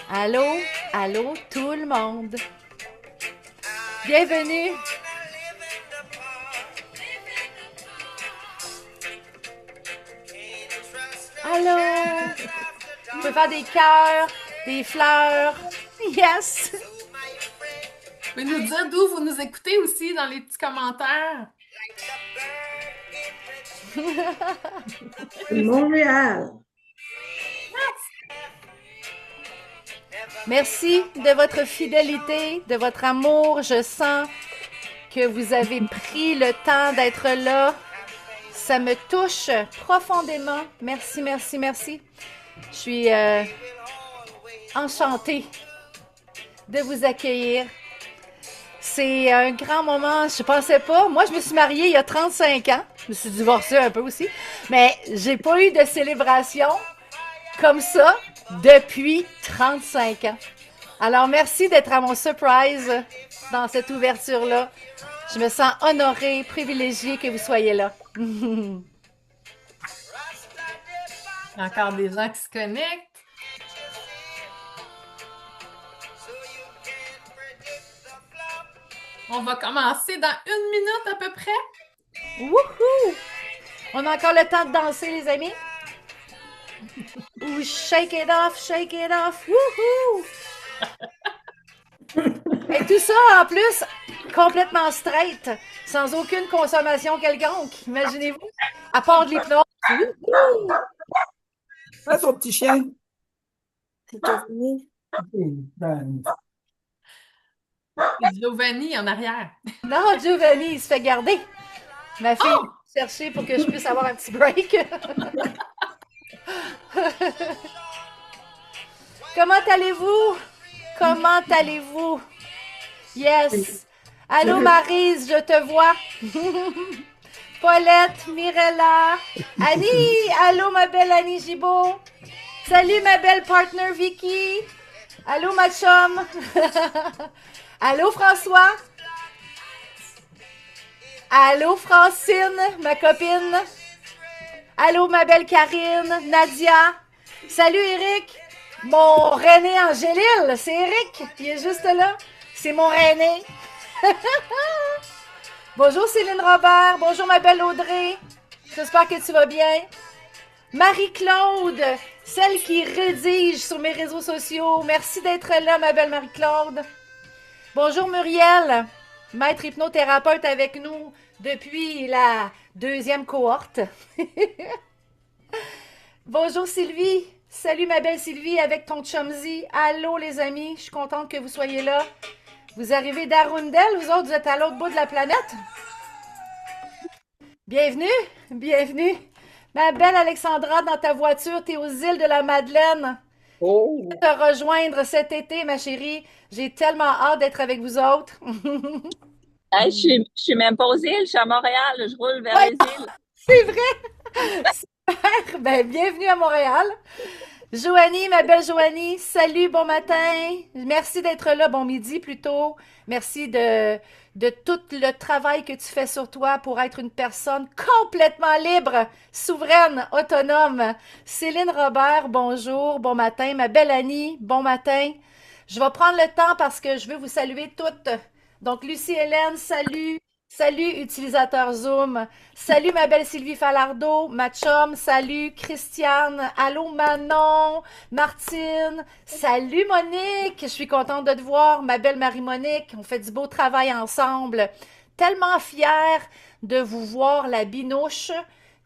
Allô, allô, tout le monde. Bienvenue. Allô. Tu peux faire des cœurs, des fleurs. Yes. Vous pouvez nous dire d'où vous nous écoutez aussi dans les petits commentaires. Montréal. Merci de votre fidélité, de votre amour. Je sens que vous avez pris le temps d'être là. Ça me touche profondément. Merci, merci, merci. Je suis enchantée de vous accueillir. C'est un grand moment, je pensais pas. Moi, je me suis mariée il y a 35 ans. Je me suis divorcée un peu aussi. Mais j'ai pas eu de célébration comme ça depuis 35 ans. Alors, merci d'être à mon surprise dans cette ouverture-là. Je me sens honorée, privilégiée que vous soyez là. Il y a encore des gens qui se connectent. On va commencer dans 1 minute à peu près. Wouhou! On a encore le temps de danser, les amis? Ou shake it off, wouhou! Et tout ça, en plus, complètement straight, sans aucune consommation quelconque. Imaginez-vous. À part de l'hypnose. Wouhou! Ah, son petit chien. C'est Giovanni. C'est Giovanni en arrière. Non, Giovanni, il se fait garder. Ma fille Oh! chercher pour que je puisse avoir un petit break. Comment allez-vous? Comment allez-vous? Yes. Allô, Maryse, je te vois. Paulette, Mirella, Annie. Allô, ma belle Annie Gibault. Salut, ma belle partner Vicky. Allô, ma chum. Allô, François. Allô, Francine, ma copine. Allô, ma belle Karine, Nadia. Salut, Eric. Mon René Angélil, c'est Eric. Il est juste là. C'est mon René. Bonjour, Céline Robert. Bonjour, ma belle Audrey. J'espère que tu vas bien. Marie-Claude, celle qui rédige sur mes réseaux sociaux. Merci d'être là, ma belle Marie-Claude. Bonjour, Muriel, maître hypnothérapeute avec nous depuis la deuxième cohorte. Bonjour, Sylvie. Salut, ma belle Sylvie, avec ton chumsy. Allô, les amis. Je suis contente que vous soyez là. Vous arrivez d'Arundel, vous autres, vous êtes à l'autre bout de la planète? Bienvenue, bienvenue. Ma belle Alexandra, dans ta voiture, t'es aux îles de la Madeleine. Oh, Te rejoindre cet été, ma chérie. J'ai tellement hâte d'être avec vous autres. Hey, je suis même pas aux îles, je suis à Montréal, je roule vers Ouais, les îles. c'est vrai. Super. Ben, bienvenue à Montréal. Joanie, ma belle Joanie, salut, bon matin. Merci d'être là, bon midi plutôt. Merci de tout le travail que tu fais sur toi pour être une personne complètement libre, souveraine, autonome. Céline Robert, bonjour, bon matin. Ma belle Annie, bon matin. Je vais prendre le temps parce que je veux vous saluer toutes. Donc, Lucie Hélène, salut. Salut, utilisateur Zoom. Salut, ma belle Sylvie Falardeau, ma chum. Salut, Christiane. Allô, Manon. Martine. Salut, Monique. Je suis contente de te voir, ma belle Marie-Monique. On fait du beau travail ensemble. Tellement fière de vous voir, la binouche.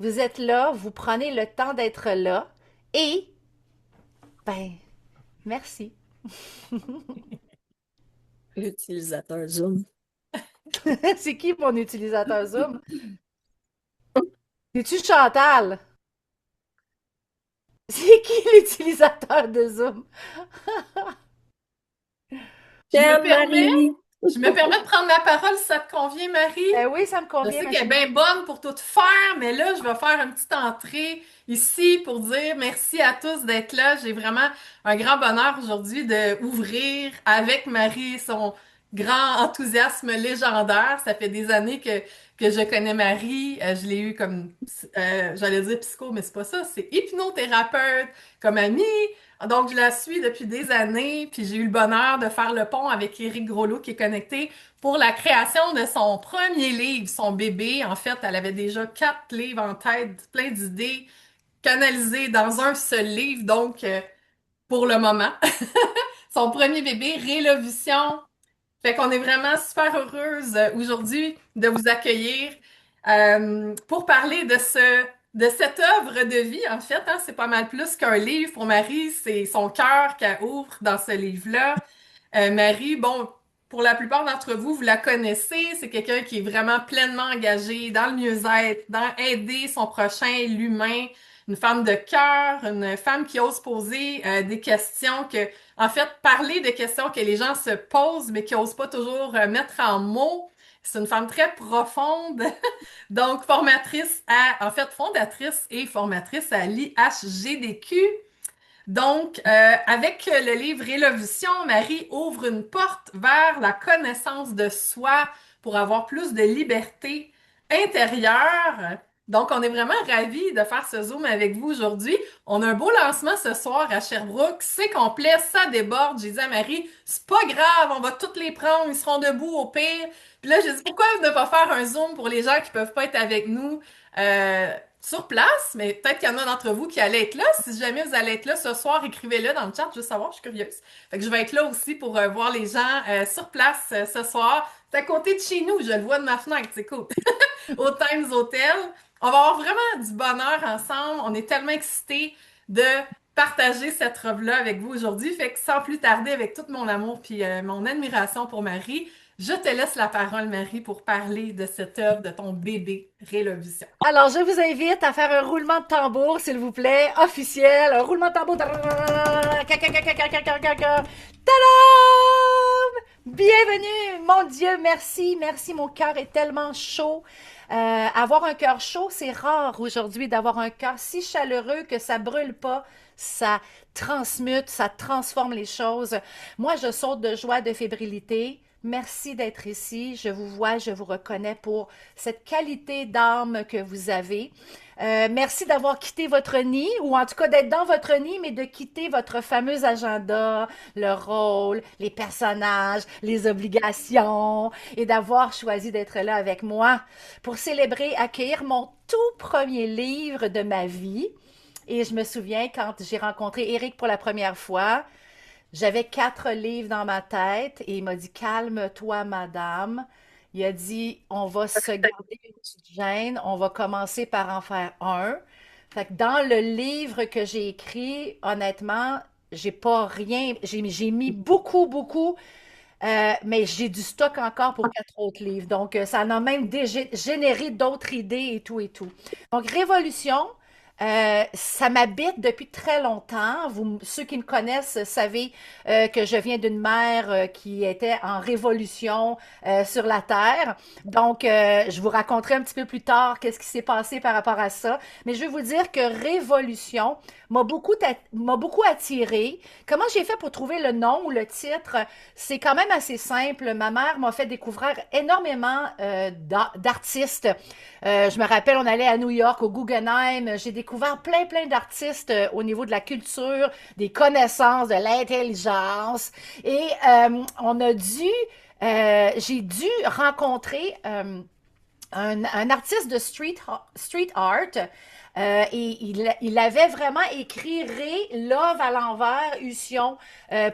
Vous êtes là, vous prenez le temps d'être là. Et, ben, merci. l'utilisateur Zoom. C'est qui mon utilisateur Zoom? C'est-tu Chantal? C'est qui l'utilisateur de Zoom? Je me Tiens, permets, Marie. je me permets de prendre la parole si ça te convient, Marie. Oui, ça me Je convient, sais ma qu'elle est chérie. bien bonne pour tout faire, mais là, je vais faire une petite entrée ici pour dire merci à tous d'être là. J'ai vraiment un grand bonheur aujourd'hui de ouvrir avec Marie son grand enthousiasme légendaire. Ça fait des années que je connais Marie. Je l'ai eu comme, j'allais dire psycho, mais c'est pas ça. C'est hypnothérapeute, comme amie. Donc, je la suis depuis des années. Puis j'ai eu le bonheur de faire le pont avec Éric Groslot qui est connecté pour la création de son premier livre, son bébé. En fait, elle avait déjà 4 livres en tête, plein d'idées canalisées dans un seul livre. Donc, pour le moment, son premier bébé, Rélovision. Fait qu'on est vraiment super heureuse aujourd'hui de vous accueillir pour parler de cette œuvre de vie. En fait, hein, c'est pas mal plus qu'un livre pour Marie, c'est son cœur qu'elle ouvre dans ce livre-là. Marie, bon, pour la plupart d'entre vous, vous la connaissez. C'est quelqu'un qui est vraiment pleinement engagé dans le mieux-être, dans aider son prochain, l'humain. Une femme de cœur, une femme qui ose poser des questions en fait, parler de questions que les gens se posent, mais qui n'osent pas toujours mettre en mots. C'est une femme très profonde. Donc, en fait, fondatrice et formatrice à l'IHGDQ. Donc, avec le livre Révolution, Marie ouvre une porte vers la connaissance de soi pour avoir plus de liberté intérieure. Donc, on est vraiment ravis de faire ce Zoom avec vous aujourd'hui. On a un beau lancement ce soir à Sherbrooke. C'est complet, ça déborde. J'ai dit à Marie, c'est pas grave, on va toutes les prendre, ils seront debout au pire. Puis là, j'ai dit, pourquoi ne pas faire un Zoom pour les gens qui peuvent pas être avec nous? Sur place, mais peut-être qu'il y en a d'entre vous qui allaient être là. Si jamais vous allez être là ce soir, écrivez-le dans le chat, je veux savoir, je suis curieuse. Fait que je vais être là aussi pour voir les gens sur place ce soir. C'est à côté de chez nous, je le vois de ma fenêtre, c'est cool. Au Times Hotel. On va avoir vraiment du bonheur ensemble. On est tellement excités de partager cette robe-là avec vous aujourd'hui. Fait que sans plus tarder, avec tout mon amour puis mon admiration pour Marie, je te laisse la parole, Marie, pour parler de cette œuvre de ton bébé Rélovision. Alors, je vous invite à faire un roulement de tambour, s'il vous plaît, officiel. Un roulement de tambour. Tadam! Bienvenue, mon Dieu, merci, merci, mon cœur est tellement chaud. Avoir un cœur chaud, c'est rare aujourd'hui d'avoir un cœur si chaleureux que ça brûle pas, ça transmute, ça transforme les choses. Moi, je saute de joie, de fébrilité. Merci d'être ici. Je vous vois, je vous reconnais pour cette qualité d'âme que vous avez. Merci d'avoir quitté votre nid, ou en tout cas d'être dans votre nid, mais de quitter votre fameux agenda, le rôle, les personnages, les obligations, et d'avoir choisi d'être là avec moi pour célébrer, accueillir mon tout premier livre de ma vie. Et je me souviens quand j'ai rencontré Éric pour la première fois, j'avais 4 livres dans ma tête et il m'a dit, calme-toi, madame. Il a dit, on va se garder une petite gêne, on va commencer par en faire un. Fait que dans le livre que j'ai écrit, honnêtement, j'ai pas rien, j'ai mis beaucoup, beaucoup, mais j'ai du stock encore pour 4 autres livres. Donc, ça en a même généré d'autres idées et tout et tout. Donc, Révolution, ça m'habite depuis très longtemps. Ceux qui me connaissent savez que je viens d'une mère qui était en révolution sur la terre. Donc, je vous raconterai un petit peu plus tard qu'est-ce qui s'est passé par rapport à ça. Mais je vais vous dire que révolution m'a beaucoup attiré. Comment j'ai fait pour trouver le nom ou le titre? C'est quand même assez simple. Ma mère m'a fait découvrir énormément d'artistes. Je me rappelle, on allait à New York, au Guggenheim. J'ai découvert plein, plein d'artistes au niveau de la culture, des connaissances, de l'intelligence. Et j'ai dû rencontrer un artiste de street art. Et il avait vraiment écrit Love à l'envers, Ussion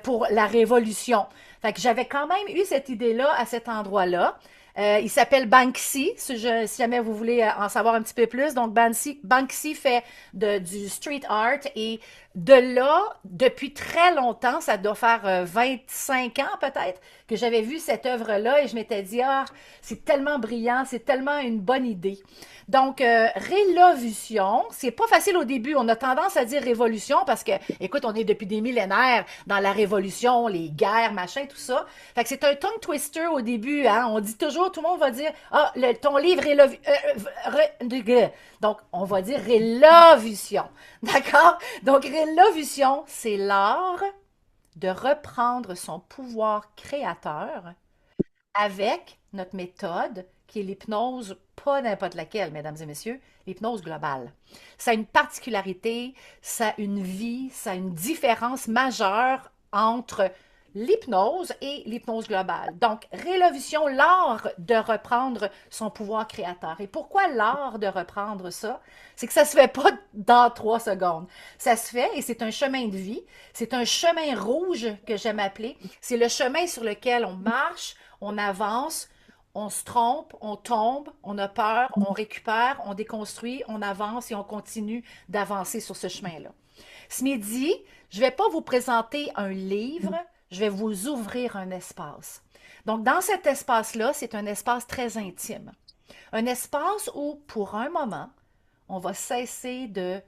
pour la Révolution. Fait que j'avais quand même eu cette idée-là à cet endroit-là. Il s'appelle Banksy, si jamais vous voulez en savoir un petit peu plus. Donc, Banksy fait du street art et de là, depuis très longtemps, ça doit faire 25 ans peut-être, que j'avais vu cette œuvre-là et je m'étais dit, ah, c'est tellement brillant, c'est tellement une bonne idée. Donc, Révolution, c'est pas facile au début. On a tendance à dire révolution parce que, écoute, on est depuis des millénaires dans la révolution, les guerres, machin, tout ça. Fait que c'est un tongue twister au début, hein. On dit toujours, tout le monde va dire, ah, ton livre donc, on va dire Révolution. D'accord? Donc, Révolution, c'est l'art de reprendre son pouvoir créateur avec notre méthode, qui est l'hypnose, pas n'importe laquelle, mesdames et messieurs, l'hypnose globale. Ça a une particularité, ça a une vie, ça a une différence majeure entre l'hypnose et l'hypnose globale. Donc, Révolution, l'art de reprendre son pouvoir créateur. Et pourquoi l'art de reprendre ça? C'est que ça se fait pas dans 3 secondes. Ça se fait et c'est un chemin de vie. C'est un chemin rouge que j'aime appeler. C'est le chemin sur lequel on marche, on avance, on se trompe, on tombe, on a peur, on récupère, on déconstruit, on avance et on continue d'avancer sur ce chemin-là. Ce midi, je ne vais pas vous présenter un livre, je vais vous ouvrir un espace. Donc, dans cet espace-là, c'est un espace très intime. Un espace où, pour un moment, on va cesser de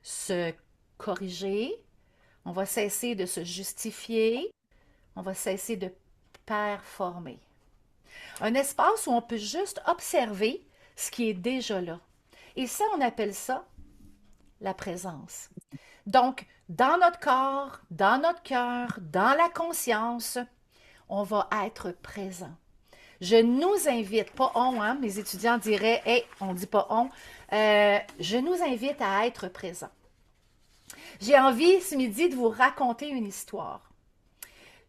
se corriger, on va cesser de se justifier, on va cesser de performer. Un espace où on peut juste observer ce qui est déjà là. Et ça, on appelle ça la présence. Donc, dans notre corps, dans notre cœur, dans la conscience, on va être présent. Je nous invite, pas on, hein, mes étudiants diraient, hey, on dit pas on, je nous invite à être présent. J'ai envie ce midi de vous raconter une histoire.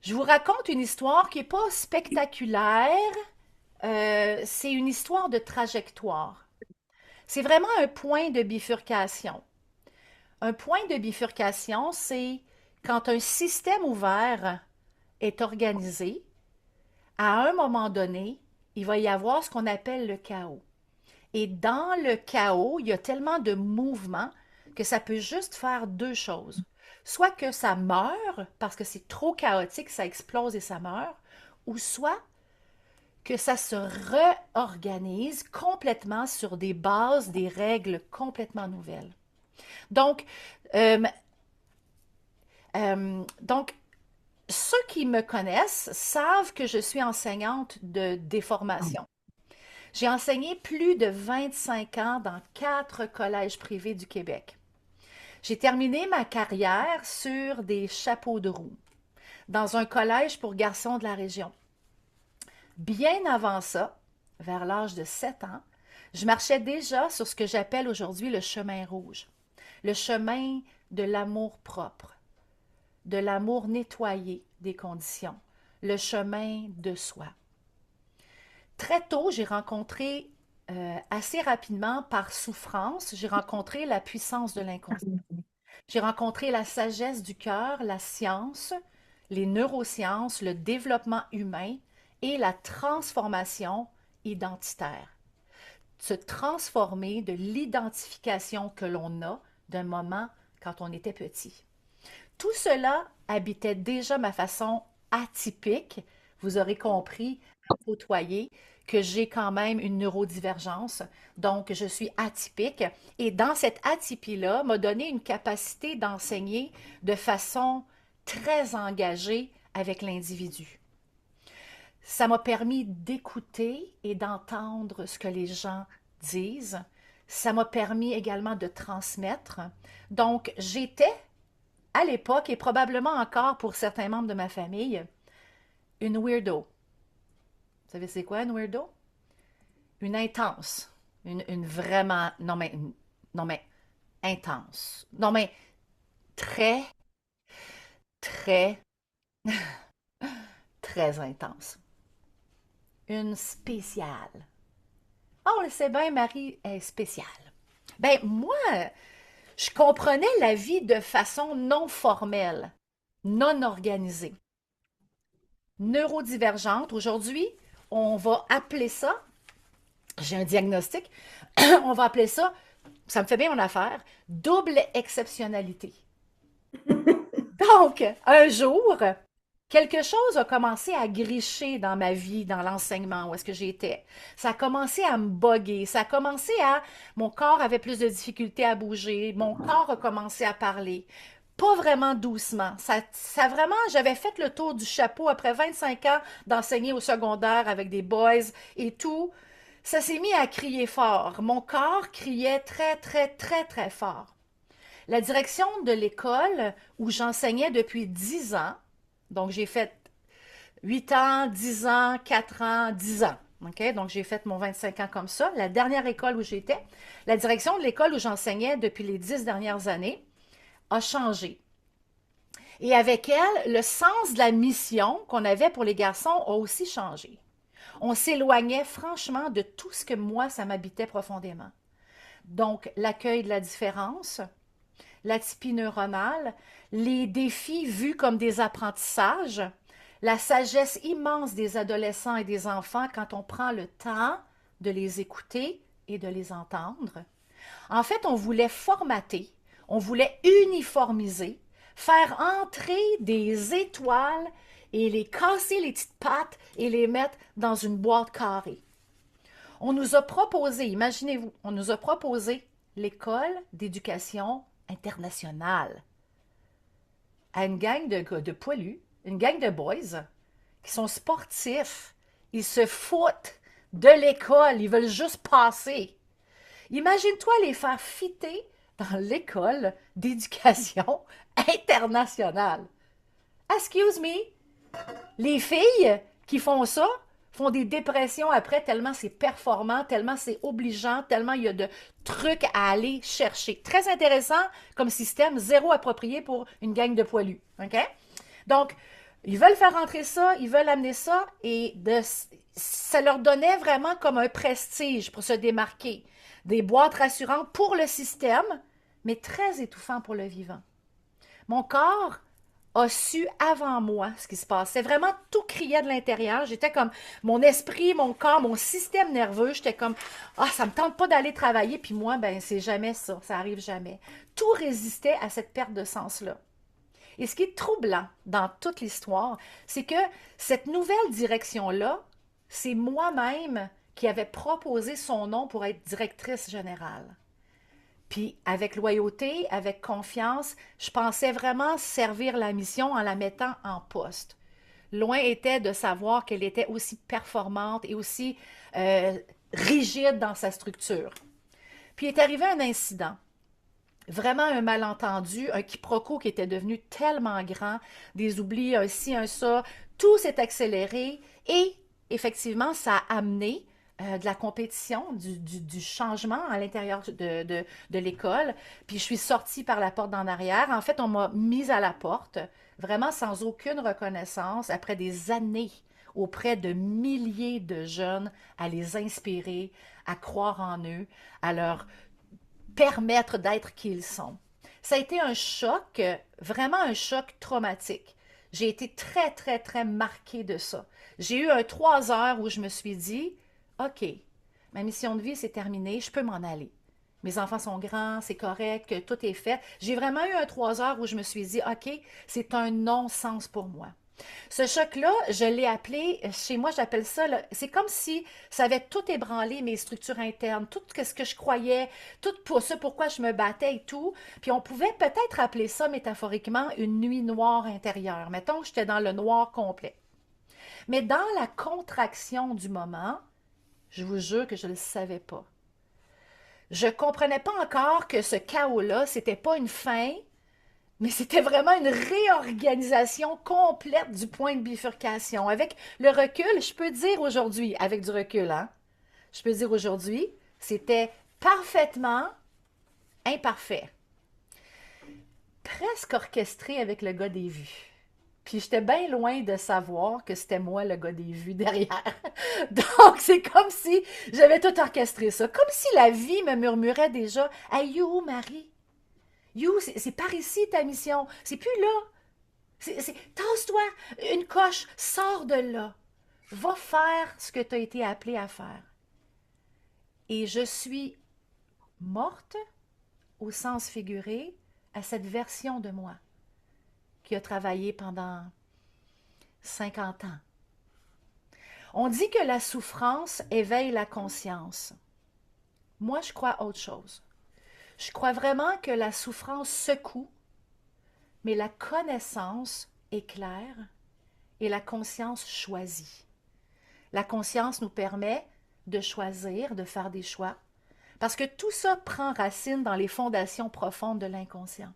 Je vous raconte une histoire qui n'est pas spectaculaire, c'est une histoire de trajectoire. C'est vraiment un point de bifurcation. Un point de bifurcation, c'est quand un système ouvert est organisé, à un moment donné, il va y avoir ce qu'on appelle le chaos. Et dans le chaos, il y a tellement de mouvements que ça peut juste faire 2 choses. Soit que ça meurt parce que c'est trop chaotique, ça explose et ça meurt, ou soit que ça se réorganise complètement sur des bases, des règles complètement nouvelles. Donc, euh, donc, ceux qui me connaissent savent que je suis enseignante de déformation. J'ai enseigné plus de 25 ans dans 4 collèges privés du Québec. J'ai terminé ma carrière sur des chapeaux de roue dans un collège pour garçons de la région. Bien avant ça, vers l'âge de 7 ans, je marchais déjà sur ce que j'appelle aujourd'hui le chemin rouge, le chemin de l'amour propre, de l'amour nettoyé des conditions, le chemin de soi. Très tôt, j'ai rencontré, assez rapidement, par souffrance, j'ai rencontré la puissance de l'inconscient. J'ai rencontré la sagesse du cœur, la science, les neurosciences, le développement humain et la transformation identitaire. Se transformer de l'identification que l'on a d'un moment quand on était petit. Tout cela habitait déjà ma façon atypique, vous aurez compris, à côtoyer, que j'ai quand même une neurodivergence, donc je suis atypique. Et dans cette atypie-là, m'a donné une capacité d'enseigner de façon très engagée avec l'individu. Ça m'a permis d'écouter et d'entendre ce que les gens disent. Ça m'a permis également de transmettre. Donc, j'étais à l'époque, et probablement encore pour certains membres de ma famille, une weirdo. Vous savez c'est quoi une weirdo? Une intense. Une vraiment... Non mais, intense. Non mais, très, très, très intense. Une spéciale. Oh, on le sait bien, Marie est spéciale. Ben, moi, je comprenais la vie de façon non formelle, non organisée. Neurodivergente. Aujourd'hui, on va appeler ça, j'ai un diagnostic, on va appeler ça, ça me fait bien mon affaire, double exceptionnalité. Donc, un jour, quelque chose a commencé à gricher dans ma vie, dans l'enseignement, où est-ce que j'étais. Ça a commencé à me boguer, ça a commencé à... Mon corps avait plus de difficultés à bouger, mon corps a commencé à parler. Pas vraiment doucement. Ça vraiment, j'avais fait le tour du chapeau après 25 ans d'enseigner au secondaire avec des boys et tout. Ça s'est mis à crier fort. Mon corps criait très, très, très, très fort. La direction de l'école où j'enseignais depuis 10 ans, donc j'ai fait 8 ans, 10 ans, 4 ans, 10 ans. OK? Donc, j'ai fait mon 25 ans comme ça. La dernière école où j'étais, la direction de l'école où j'enseignais depuis les 10 dernières années a changé. Et avec elle, le sens de la mission qu'on avait pour les garçons a aussi changé. On s'éloignait franchement de tout ce que moi, ça m'habitait profondément. Donc, l'accueil de la différence, l'atypie neuronale, les défis vus comme des apprentissages, la sagesse immense des adolescents et des enfants quand on prend le temps de les écouter et de les entendre. En fait, on voulait formater, on voulait uniformiser, faire entrer des étoiles et les casser les petites pattes et les mettre dans une boîte carrée. On nous a proposé, imaginez-vous, on nous a proposé l'école d'éducation internationale à une gang de poilus, une gang de boys qui sont sportifs. Ils se foutent de l'école, ils veulent juste passer. Imagine-toi les faire fitter dans l'école d'éducation internationale. Excuse me, les filles qui font ça font des dépressions après tellement c'est performant, tellement c'est obligeant, tellement il y a de trucs à aller chercher. Très intéressant comme système, zéro approprié pour une gang de poilus. OK? Donc, ils veulent faire rentrer ça, ils veulent amener ça et ça leur donnait vraiment comme un prestige pour se démarquer. Des boîtes rassurantes pour le système, mais très étouffant pour le vivant. Mon corps a su avant moi ce qui se passait. Vraiment, tout criait de l'intérieur. J'étais comme, mon esprit, mon corps, mon système nerveux, j'étais comme, ah, ça me tente pas d'aller travailler, puis moi, ben, c'est jamais ça, ça arrive jamais. Tout résistait à cette perte de sens-là. Et ce qui est troublant dans toute l'histoire, c'est que cette nouvelle direction-là, c'est moi-même qui avait proposé son nom pour être directrice générale. Puis avec loyauté, avec confiance, je pensais vraiment servir la mission en la mettant en poste. Loin était de savoir qu'elle était aussi performante et aussi rigide dans sa structure. Puis est arrivé un incident, vraiment un malentendu, un quiproquo qui était devenu tellement grand, des oublis, un ci, un ça, tout s'est accéléré et effectivement, ça a amené de la compétition, du changement à l'intérieur de l'école. Puis je suis sortie par la porte d'en arrière. En fait, on m'a mise à la porte, vraiment sans aucune reconnaissance, après des années auprès de milliers de jeunes, à les inspirer, à croire en eux, à leur permettre d'être qui ils sont. Ça a été un choc, vraiment un choc traumatique. J'ai été très, très, très marquée de ça. J'ai eu un 3 heures où je me suis dit, OK, ma mission de vie, c'est terminé, je peux m'en aller. Mes enfants sont grands, c'est correct, tout est fait. J'ai vraiment eu un 3 heures où je me suis dit, OK, c'est un non-sens pour moi. Ce choc-là, je l'ai appelé, chez moi, j'appelle ça, c'est comme si ça avait tout ébranlé mes structures internes, tout ce que je croyais, tout pour ce pourquoi je me battais et tout. Puis on pouvait peut-être appeler ça métaphoriquement une nuit noire intérieure. Mettons que j'étais dans le noir complet. Mais dans la contraction du moment, je vous jure que je ne le savais pas. Je ne comprenais pas encore que ce chaos-là, c'était pas une fin, mais c'était vraiment une réorganisation complète du point de bifurcation. Avec le recul, je peux dire aujourd'hui, avec du recul, hein, je peux dire aujourd'hui, c'était parfaitement imparfait. Presque orchestré avec le gars des vues. Puis j'étais bien loin de savoir que c'était moi le gars des vues derrière. Donc c'est comme si j'avais tout orchestré ça. Comme si la vie me murmurait déjà, « Hey, you, Marie, you, c'est par ici ta mission. C'est plus là. Tasse-toi, une coche, sors de là. Va faire ce que tu as été appelé à faire. » Et je suis morte, au sens figuré, à cette version de moi qui a travaillé pendant 50 ans. On dit que la souffrance éveille la conscience. Moi, je crois autre chose. Je crois vraiment que la souffrance secoue, mais la connaissance éclaire et la conscience choisit. La conscience nous permet de choisir, de faire des choix, parce que tout ça prend racine dans les fondations profondes de l'inconscient.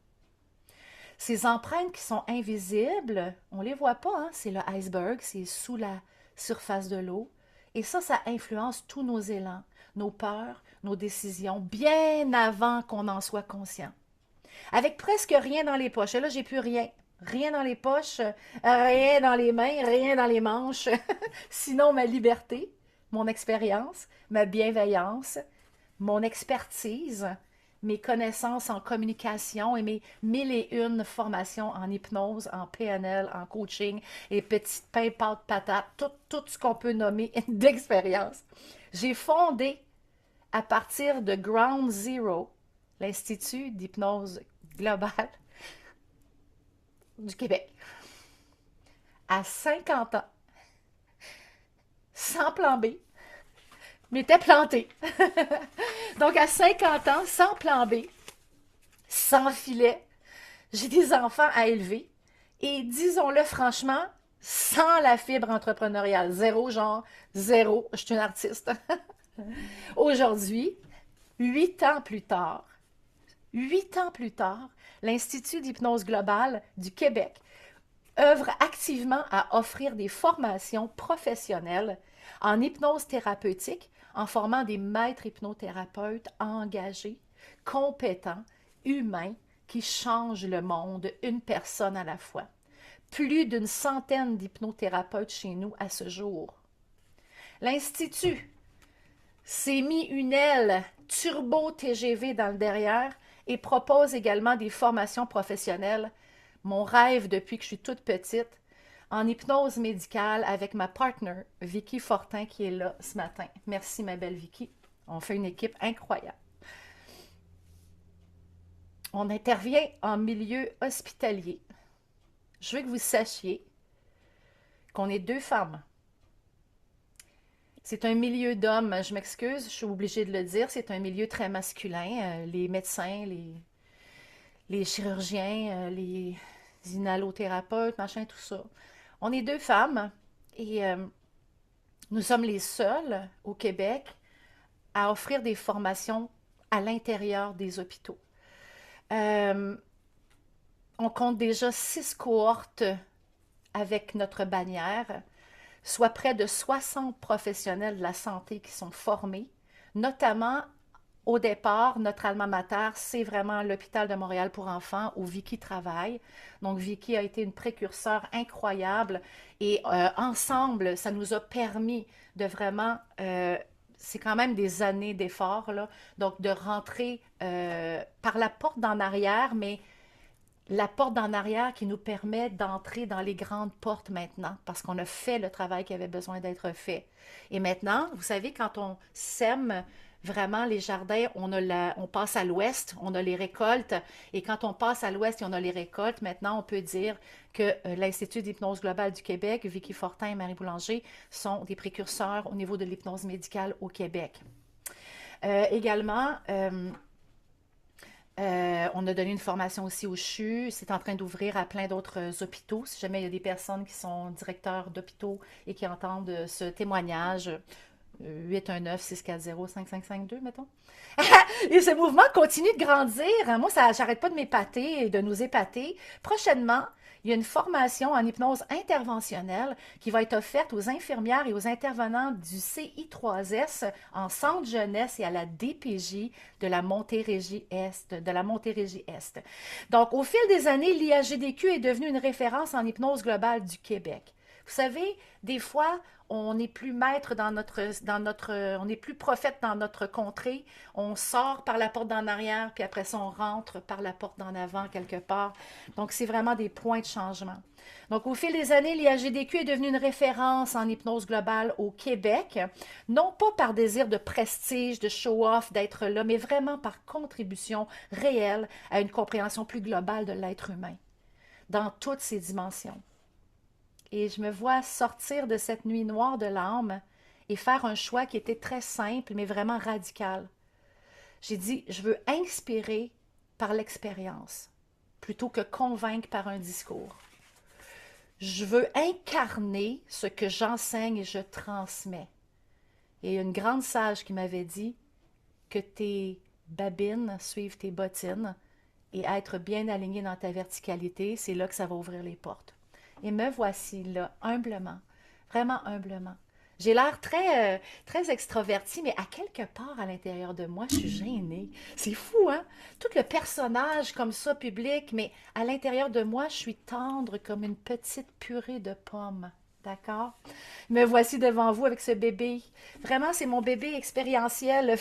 Ces empreintes qui sont invisibles, on ne les voit pas, hein? C'est le iceberg, c'est sous la surface de l'eau. Et ça influence tous nos élans, nos peurs, nos décisions, bien avant qu'on en soit conscient. Avec presque rien dans les poches. Et là, j'ai plus rien. Rien dans les poches, rien dans les mains, rien dans les manches. Sinon, ma liberté, mon expérience, ma bienveillance, mon expertise, mes connaissances en communication et mes mille et une formations en hypnose, en PNL, en coaching et petites pain, pâte, patate, tout ce qu'on peut nommer d'expérience. J'ai fondé à partir de Ground Zero, l'Institut d'hypnose globale du Québec, à 50 ans, sans plan B, m'était planté. Donc, à 50 ans, sans plan B, sans filet, j'ai des enfants à élever et disons-le franchement, sans la fibre entrepreneuriale. Zéro genre, zéro, je suis une artiste. Aujourd'hui, 8 ans plus tard, l'Institut d'hypnose globale du Québec œuvre activement à offrir des formations professionnelles en hypnose thérapeutique en formant des maîtres hypnothérapeutes engagés, compétents, humains, qui changent le monde une personne à la fois. Plus d'une centaine d'hypnothérapeutes chez nous à ce jour. L'Institut s'est mis une aile turbo TGV dans le derrière et propose également des formations professionnelles. Mon rêve depuis que je suis toute petite, en hypnose médicale avec ma partner, Vicky Fortin, qui est là ce matin. Merci, ma belle Vicky. On fait une équipe incroyable. On intervient en milieu hospitalier. Je veux que vous sachiez qu'on est 2 femmes. C'est un milieu d'hommes, je m'excuse, je suis obligée de le dire, c'est un milieu très masculin. Les médecins, les chirurgiens, les inhalothérapeutes, machin, tout ça. On est 2 femmes et nous sommes les seules au Québec à offrir des formations à l'intérieur des hôpitaux. Euh, on compte déjà 6 cohortes avec notre bannière, soit près de 60 professionnels de la santé qui sont formés, notamment au départ, notre alma mater, c'est vraiment l'hôpital de Montréal pour enfants où Vicky travaille. Donc, Vicky a été une précurseur incroyable et ensemble, ça nous a permis de vraiment, c'est quand même des années d'efforts, là, donc de rentrer par la porte d'en arrière, mais la porte d'en arrière qui nous permet d'entrer dans les grandes portes maintenant, parce qu'on a fait le travail qui avait besoin d'être fait. Et maintenant, vous savez, quand on sème vraiment les jardins, on passe à l'ouest, on a les récoltes, et quand on passe à l'ouest et on a les récoltes, maintenant on peut dire que l'Institut d'hypnose globale du Québec, Vicky Fortin et Marie Boulanger, sont des précurseurs au niveau de l'hypnose médicale au Québec. Également, on a donné une formation aussi au CHU. C'est en train d'ouvrir à plein d'autres hôpitaux. Si jamais il y a des personnes qui sont directeurs d'hôpitaux et qui entendent ce témoignage, 819-640-5552, mettons. Et ce mouvement continue de grandir. Moi, j'arrête pas de m'épater et de nous épater. Prochainement, il y a une formation en hypnose interventionnelle qui va être offerte aux infirmières et aux intervenants du CI3S en centre jeunesse et à la DPJ de la Montérégie-Est. Donc, au fil des années, l'IAGDQ est devenue une référence en hypnose globale du Québec. Vous savez, des fois, on n'est plus maître on n'est plus prophète dans notre contrée. On sort par la porte d'en arrière, puis après ça, on rentre par la porte d'en avant quelque part. Donc, c'est vraiment des points de changement. Donc, au fil des années, l'IAGDQ est devenue une référence en hypnose globale au Québec, non pas par désir de prestige, de show-off, d'être là, mais vraiment par contribution réelle à une compréhension plus globale de l'être humain, dans toutes ses dimensions. Et je me vois sortir de cette nuit noire de l'âme et faire un choix qui était très simple, mais vraiment radical. J'ai dit, je veux inspirer par l'expérience, plutôt que convaincre par un discours. Je veux incarner ce que j'enseigne et je transmets. Et il y a une grande sage qui m'avait dit que tes babines suivent tes bottines et être bien aligné dans ta verticalité, c'est là que ça va ouvrir les portes. Et me voici là, humblement, vraiment humblement. J'ai l'air très extraverti, mais à quelque part à l'intérieur de moi, je suis gênée. C'est fou, hein? Tout le personnage comme ça, public, mais à l'intérieur de moi, je suis tendre comme une petite purée de pommes. D'accord? Me voici devant vous avec ce bébé. Vraiment, c'est mon bébé expérientiel, le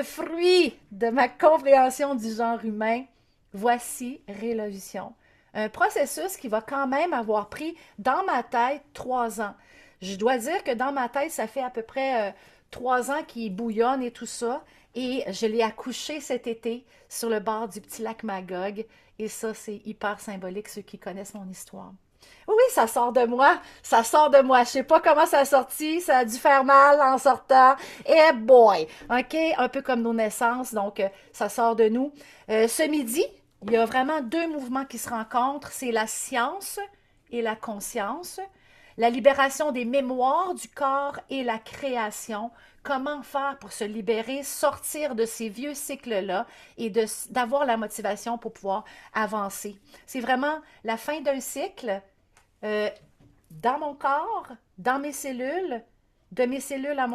fruit de ma compréhension du genre humain. Voici Révolution. Un processus qui va quand même avoir pris dans ma tête 3 ans. Je dois dire que dans ma tête, ça fait à peu près 3 ans qu'il bouillonne et tout ça. Et je l'ai accouché cet été sur le bord du petit lac Magog. Et ça, c'est hyper symbolique, ceux qui connaissent mon histoire. Oui, oui, ça sort de moi. Ça sort de moi. Je sais pas comment ça a sorti. Ça a dû faire mal en sortant. Eh boy! OK? Un peu comme nos naissances. Donc, ça sort de nous. Ce midi, il y a vraiment 2 mouvements qui se rencontrent. C'est la science et la conscience. La libération des mémoires du corps et la création. Comment faire pour se libérer, sortir de ces vieux cycles-là et d'avoir la motivation pour pouvoir avancer. C'est vraiment la fin d'un cycle euh, dans mon corps, dans mes cellules, de mes cellules à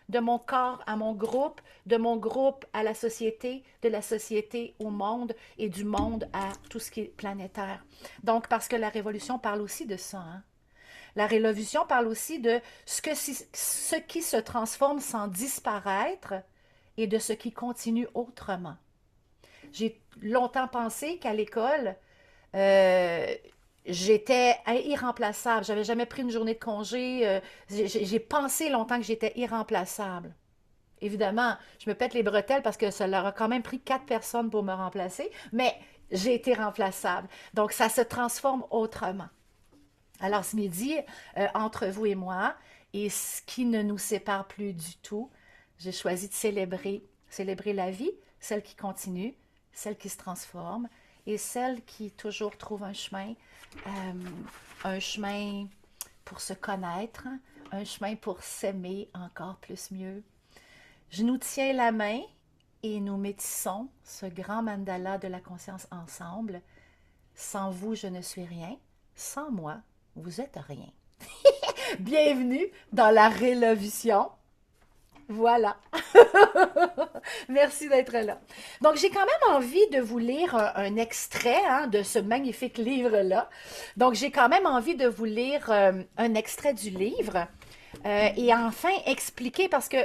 de mon corps à mon groupe, de mon groupe à la société, de la société au monde et du monde à tout ce qui est planétaire. Donc, parce que la révolution parle aussi de ça, hein? La révolution parle aussi de ce qui se transforme sans disparaître et de ce qui continue autrement. J'ai longtemps pensé qu'à l'école, euh, j'étais irremplaçable. J'avais jamais pris une journée de congé. J'ai pensé longtemps que j'étais irremplaçable. Évidemment, je me pète les bretelles parce que ça leur a quand même pris 4 personnes pour me remplacer, mais j'ai été remplaçable. Donc, ça se transforme autrement. Alors, ce midi, entre vous et moi, et ce qui ne nous sépare plus du tout, j'ai choisi de célébrer la vie, celle qui continue, celle qui se transforme, et celle qui toujours trouve un chemin pour se connaître, un chemin pour s'aimer encore plus mieux. Je nous tiens la main et nous métissons ce grand mandala de la conscience ensemble. Sans vous, je ne suis rien. Sans moi, vous êtes rien. Bienvenue dans la Révolution. Voilà. Merci d'être là. Donc, j'ai quand même envie de vous lire extrait hein, de ce magnifique livre-là. Donc, j'ai quand même envie de vous lire un extrait du livre et enfin expliquer parce que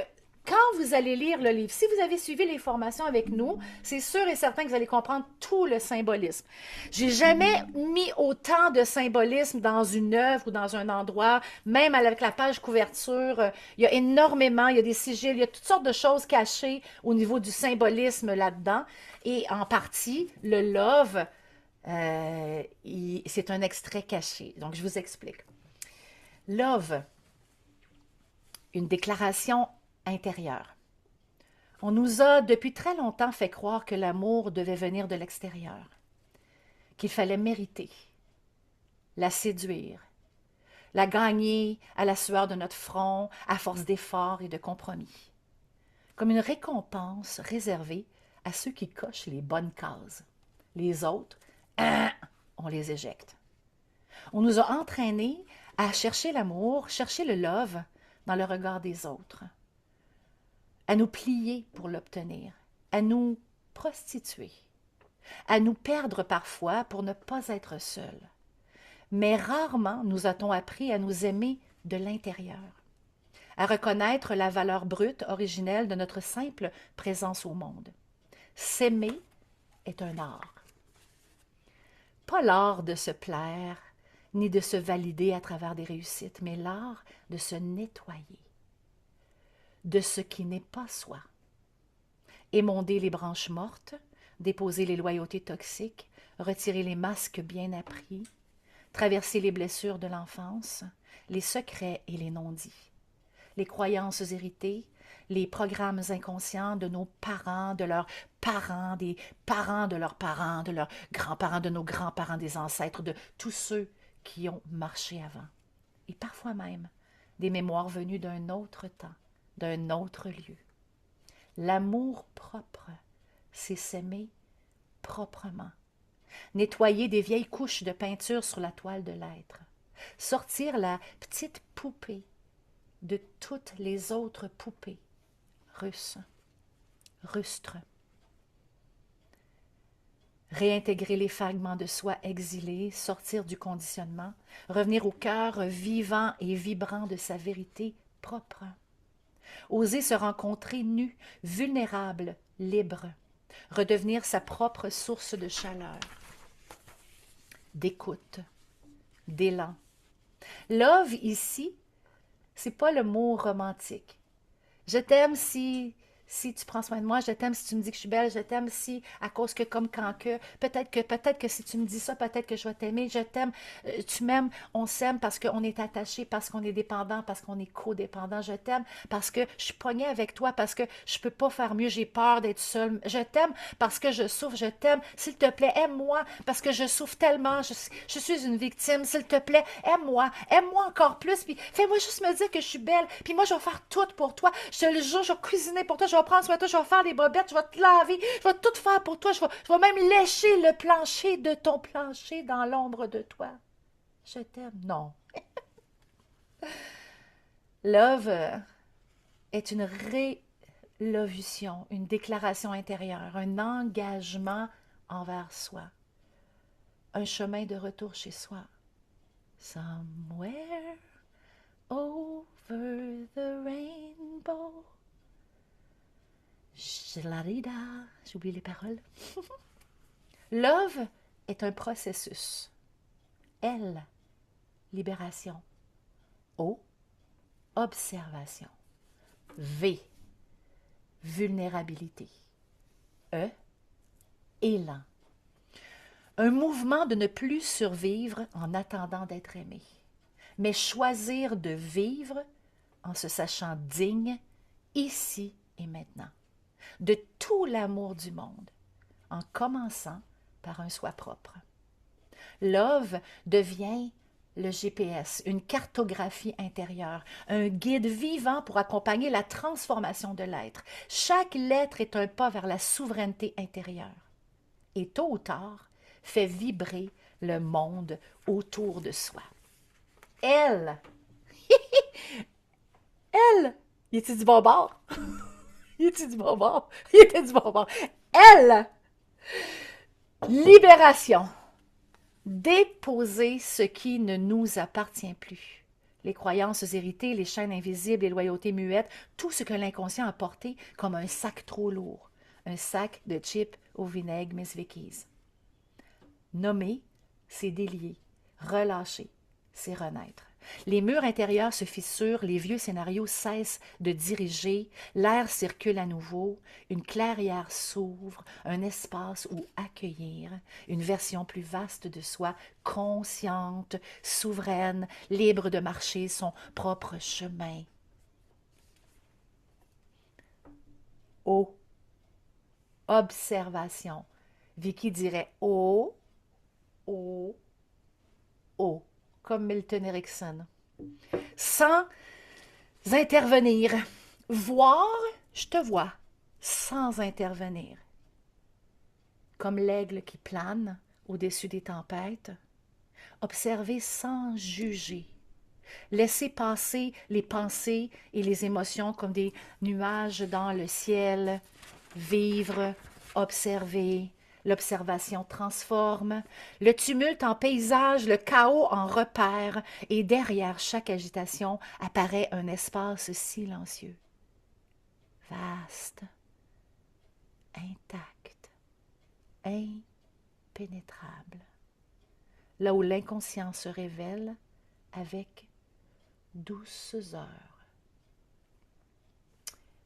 quand vous allez lire le livre, si vous avez suivi les formations avec nous, c'est sûr et certain que vous allez comprendre tout le symbolisme. J'ai jamais mis autant de symbolisme dans une œuvre ou dans un endroit, même avec la page couverture. Il y a énormément, il y a des sigils, il y a toutes sortes de choses cachées au niveau du symbolisme là-dedans. Et en partie, le love, c'est un extrait caché. Donc, je vous explique. Love, une déclaration intérieure. On nous a depuis très longtemps fait croire que l'amour devait venir de l'extérieur, qu'il fallait mériter, la séduire, la gagner à la sueur de notre front, à force d'efforts et de compromis, comme une récompense réservée à ceux qui cochent les bonnes cases. Les autres, on les éjecte. On nous a entraînés à chercher l'amour, chercher le love dans le regard des autres, à nous plier pour l'obtenir, à nous prostituer, à nous perdre parfois pour ne pas être seuls. Mais rarement nous a-t-on appris à nous aimer de l'intérieur, à reconnaître la valeur brute, originelle de notre simple présence au monde. S'aimer est un art. Pas l'art de se plaire, ni de se valider à travers des réussites, mais l'art de se nettoyer de ce qui n'est pas soi. Émonder les branches mortes, déposer les loyautés toxiques, retirer les masques bien appris, traverser les blessures de l'enfance, les secrets et les non-dits, les croyances héritées, les programmes inconscients de nos parents, de leurs parents, des parents de leurs parents, de leurs grands-parents, de nos grands-parents, des ancêtres, de tous ceux qui ont marché avant. Et parfois même des mémoires venues d'un autre temps, d'un autre lieu. L'amour propre, c'est s'aimer proprement. Nettoyer des vieilles couches de peinture sur la toile de l'être. Sortir la petite poupée de toutes les autres poupées russes, rustres. Réintégrer les fragments de soi exilés, sortir du conditionnement, revenir au cœur vivant et vibrant de sa vérité propre. Oser se rencontrer nu, vulnérable, libre, redevenir sa propre source de chaleur, d'écoute, d'élan. Love ici, c'est pas le mot romantique. Je t'aime si tu prends soin de moi, je t'aime si tu me dis que je suis belle, je t'aime si, à cause que, comme quand que, peut-être que si tu me dis ça, peut-être que je vais t'aimer, je t'aime, tu m'aimes, on s'aime parce qu'on est attaché, parce qu'on est dépendant, parce qu'on est codépendant, je t'aime parce que je suis poignée avec toi, parce que je peux pas faire mieux, j'ai peur d'être seule, je t'aime parce que je souffre, je t'aime, s'il te plaît, aime-moi, parce que je souffre tellement, je suis une victime, s'il te plaît, aime-moi encore plus, puis fais-moi juste me dire que je suis belle, puis moi je vais faire tout pour toi, je te le jure, je vais cuisiner pour toi, je vais prendre soin de toi, je vais faire des bobettes, je vais te laver, je vais tout faire pour toi, je vais même lécher le plancher de ton plancher dans l'ombre de toi. Je t'aime. Non. Love est une révolution, une déclaration intérieure, un engagement envers soi, un chemin de retour chez soi. Somewhere over the rainbow. J'ai oublié les paroles. Love est un processus. L, libération. O, observation. V, vulnérabilité. E, élan. Un mouvement de ne plus survivre en attendant d'être aimé, mais choisir de vivre en se sachant digne ici et maintenant, de tout l'amour du monde, en commençant par un soi propre. Love devient le GPS, une cartographie intérieure, un guide vivant pour accompagner la transformation de l'être. Chaque lettre est un pas vers la souveraineté intérieure. Et tôt ou tard, fait vibrer le monde autour de soi. Elle, elle, il était du bon bord. Il était du bon bord. Il était du bon bord. Elle, libération. Déposer ce qui ne nous appartient plus. Les croyances héritées, les chaînes invisibles, les loyautés muettes, tout ce que l'inconscient a porté comme un sac trop lourd. Un sac de chips au vinaigre Miss Vicky's. Nommer, c'est délier. Relâcher, c'est renaître. Les murs intérieurs se fissurent, les vieux scénarios cessent de diriger, l'air circule à nouveau, une clairière s'ouvre, un espace où accueillir, une version plus vaste de soi, consciente, souveraine, libre de marcher son propre chemin. Oh, observation. Vicky dirait oh, oh, oh, comme Milton Erickson. Sans intervenir. Voir, je te vois, sans intervenir. Comme l'aigle qui plane au-dessus des tempêtes. Observer sans juger. Laisser passer les pensées et les émotions comme des nuages dans le ciel. Vivre, observer. L'observation transforme, le tumulte en paysage, le chaos en repère, et derrière chaque agitation apparaît un espace silencieux, vaste, intact, impénétrable, là où l'inconscient se révèle avec douceur.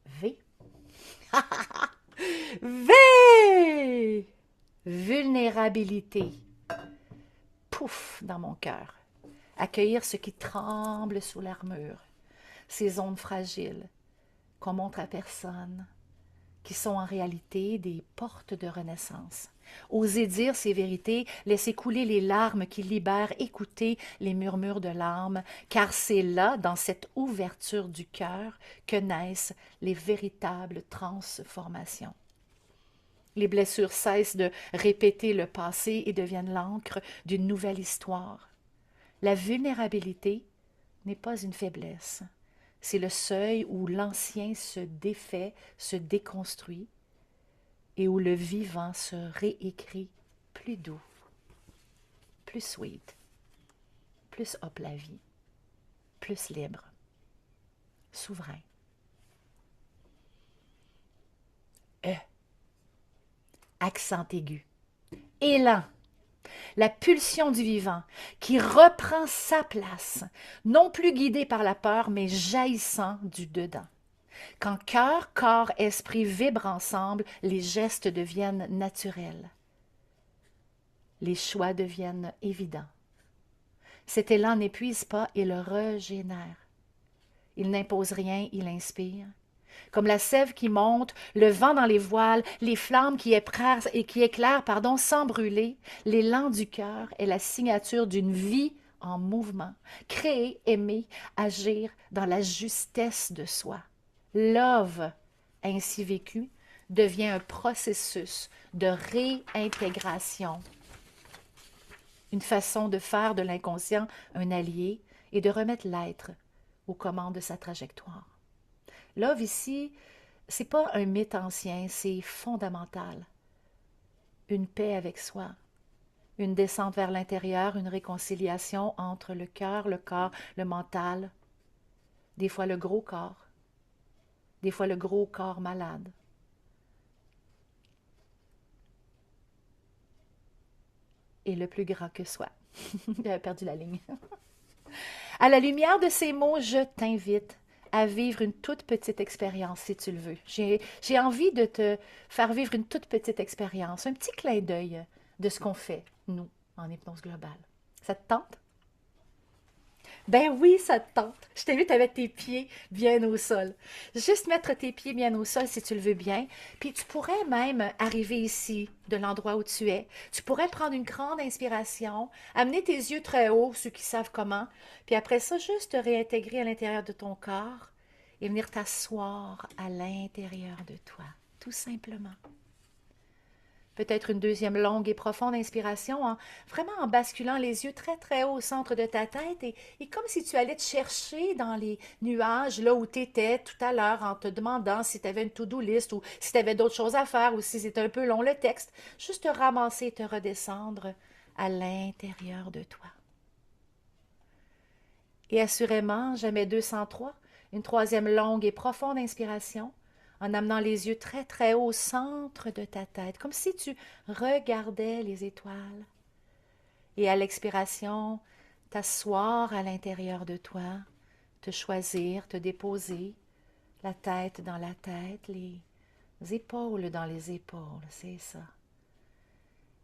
V. V. Vulnérabilité. Pouf dans mon cœur. Accueillir ce qui tremble sous l'armure. Ces zones fragiles qu'on montre à personne, qui sont en réalité des portes de renaissance. Oser dire ces vérités, laisser couler les larmes qui libèrent, écouter les murmures de l'âme, car c'est là, dans cette ouverture du cœur, que naissent les véritables transformations. Les blessures cessent de répéter le passé et deviennent l'encre d'une nouvelle histoire. La vulnérabilité n'est pas une faiblesse. C'est le seuil où l'ancien se défait, se déconstruit et où le vivant se réécrit plus doux, plus sweet, plus hop la vie, plus libre, souverain. E. Accent aigu. Élan. La pulsion du vivant qui reprend sa place, non plus guidée par la peur, mais jaillissant du dedans. Quand cœur, corps, esprit vibrent ensemble, les gestes deviennent naturels. Les choix deviennent évidents. Cet élan n'épuise pas, il régénère. Il n'impose rien, il inspire. Comme la sève qui monte, le vent dans les voiles, les flammes qui éclairent, sans brûler, l'élan du cœur est la signature d'une vie en mouvement, créer, aimer, agir dans la justesse de soi. Love, ainsi vécu, devient un processus de réintégration, une façon de faire de l'inconscient un allié et de remettre l'être aux commandes de sa trajectoire. Love ici, c'est pas un mythe ancien, c'est fondamental. Une paix avec soi, une descente vers l'intérieur, une réconciliation entre le cœur, le corps, le mental, des fois le gros corps, des fois le gros corps malade. Et le plus grand que soi. J'avais perdu la ligne. À la lumière de ces mots, je t'invite à vivre une toute petite expérience, si tu le veux. J'ai envie de te faire vivre une toute petite expérience, un petit clin d'œil de ce qu'on fait, nous, en hypnose globale. Ça te tente? Ben oui, ça te tente. Je t'invite à mettre tes pieds bien au sol. Juste mettre tes pieds bien au sol si tu le veux bien. Puis tu pourrais même arriver ici, de l'endroit où tu es. Tu pourrais prendre une grande inspiration, amener tes yeux très haut, ceux qui savent comment. Puis après ça, juste te réintégrer à l'intérieur de ton corps et venir t'asseoir à l'intérieur de toi, tout simplement. Peut-être une deuxième longue et profonde inspiration, vraiment en basculant les yeux très très haut au centre de ta tête et comme si tu allais te chercher dans les nuages là où tu étais tout à l'heure en te demandant si tu avais une to-do list ou si tu avais d'autres choses à faire ou si c'était un peu long le texte. Juste te ramasser et te redescendre à l'intérieur de toi. Et assurément, jamais 203, une troisième longue et profonde inspiration en amenant les yeux très très haut au centre de ta tête, comme si tu regardais les étoiles. Et à l'expiration, t'asseoir à l'intérieur de toi, te choisir, te déposer, la tête dans la tête, les épaules dans les épaules, c'est ça.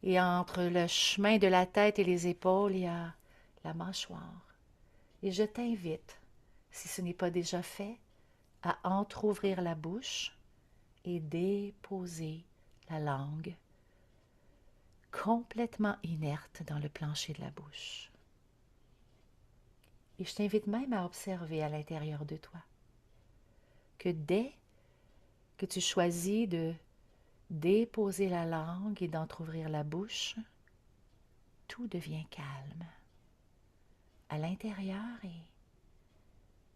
Et entre le chemin de la tête et les épaules, il y a la mâchoire. Et je t'invite, si ce n'est pas déjà fait, à entrouvrir la bouche et déposer la langue complètement inerte dans le plancher de la bouche. Et je t'invite même à observer à l'intérieur de toi que dès que tu choisis de déposer la langue et d'entrouvrir la bouche, tout devient calme à l'intérieur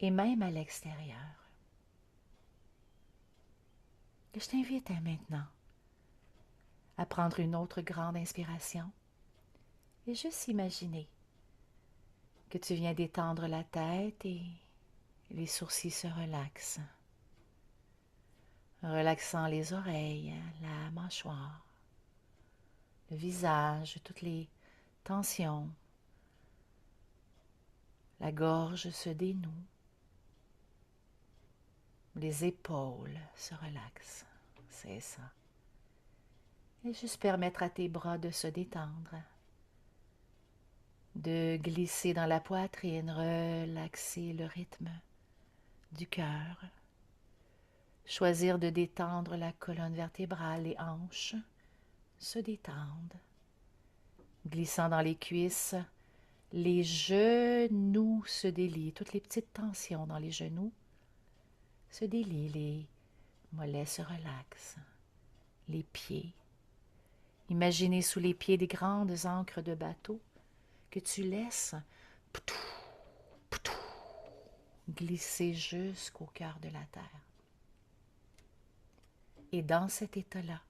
et même à l'extérieur. Et je t'invite maintenant à prendre une autre grande inspiration et juste imaginer que tu viens d'étendre la tête et les sourcils se relaxent, relaxant les oreilles, la mâchoire, le visage, toutes les tensions. La gorge se dénoue, les épaules se relaxent, c'est ça. Et juste permettre à tes bras de se détendre, de glisser dans la poitrine, relaxer le rythme du cœur. Choisir de détendre la colonne vertébrale, les hanches se détendent, glissant dans les cuisses, les genoux se délient, toutes les petites tensions dans les genoux se délient, les mollets se relaxent, les pieds Imaginez sous les pieds des grandes ancres de bateau que tu laisses poutou, poutou, glisser jusqu'au cœur de la terre. Et dans cet état-là,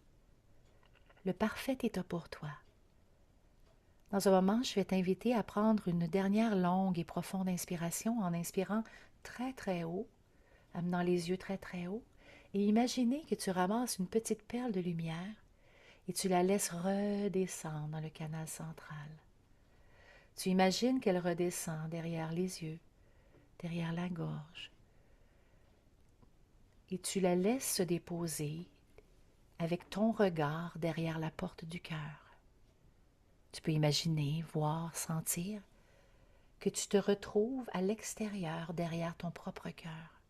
le parfait état pour toi, dans un moment, je vais t'inviter à prendre une dernière longue et profonde inspiration en inspirant très très haut, amenant les yeux très très haut, et imaginez que tu ramasses une petite perle de lumière et tu la laisses redescendre dans le canal central. Tu imagines qu'elle redescend derrière les yeux, derrière la gorge, et tu la laisses se déposer avec ton regard derrière la porte du cœur. Tu peux imaginer, voir, sentir que tu te retrouves à l'extérieur derrière ton propre cœur.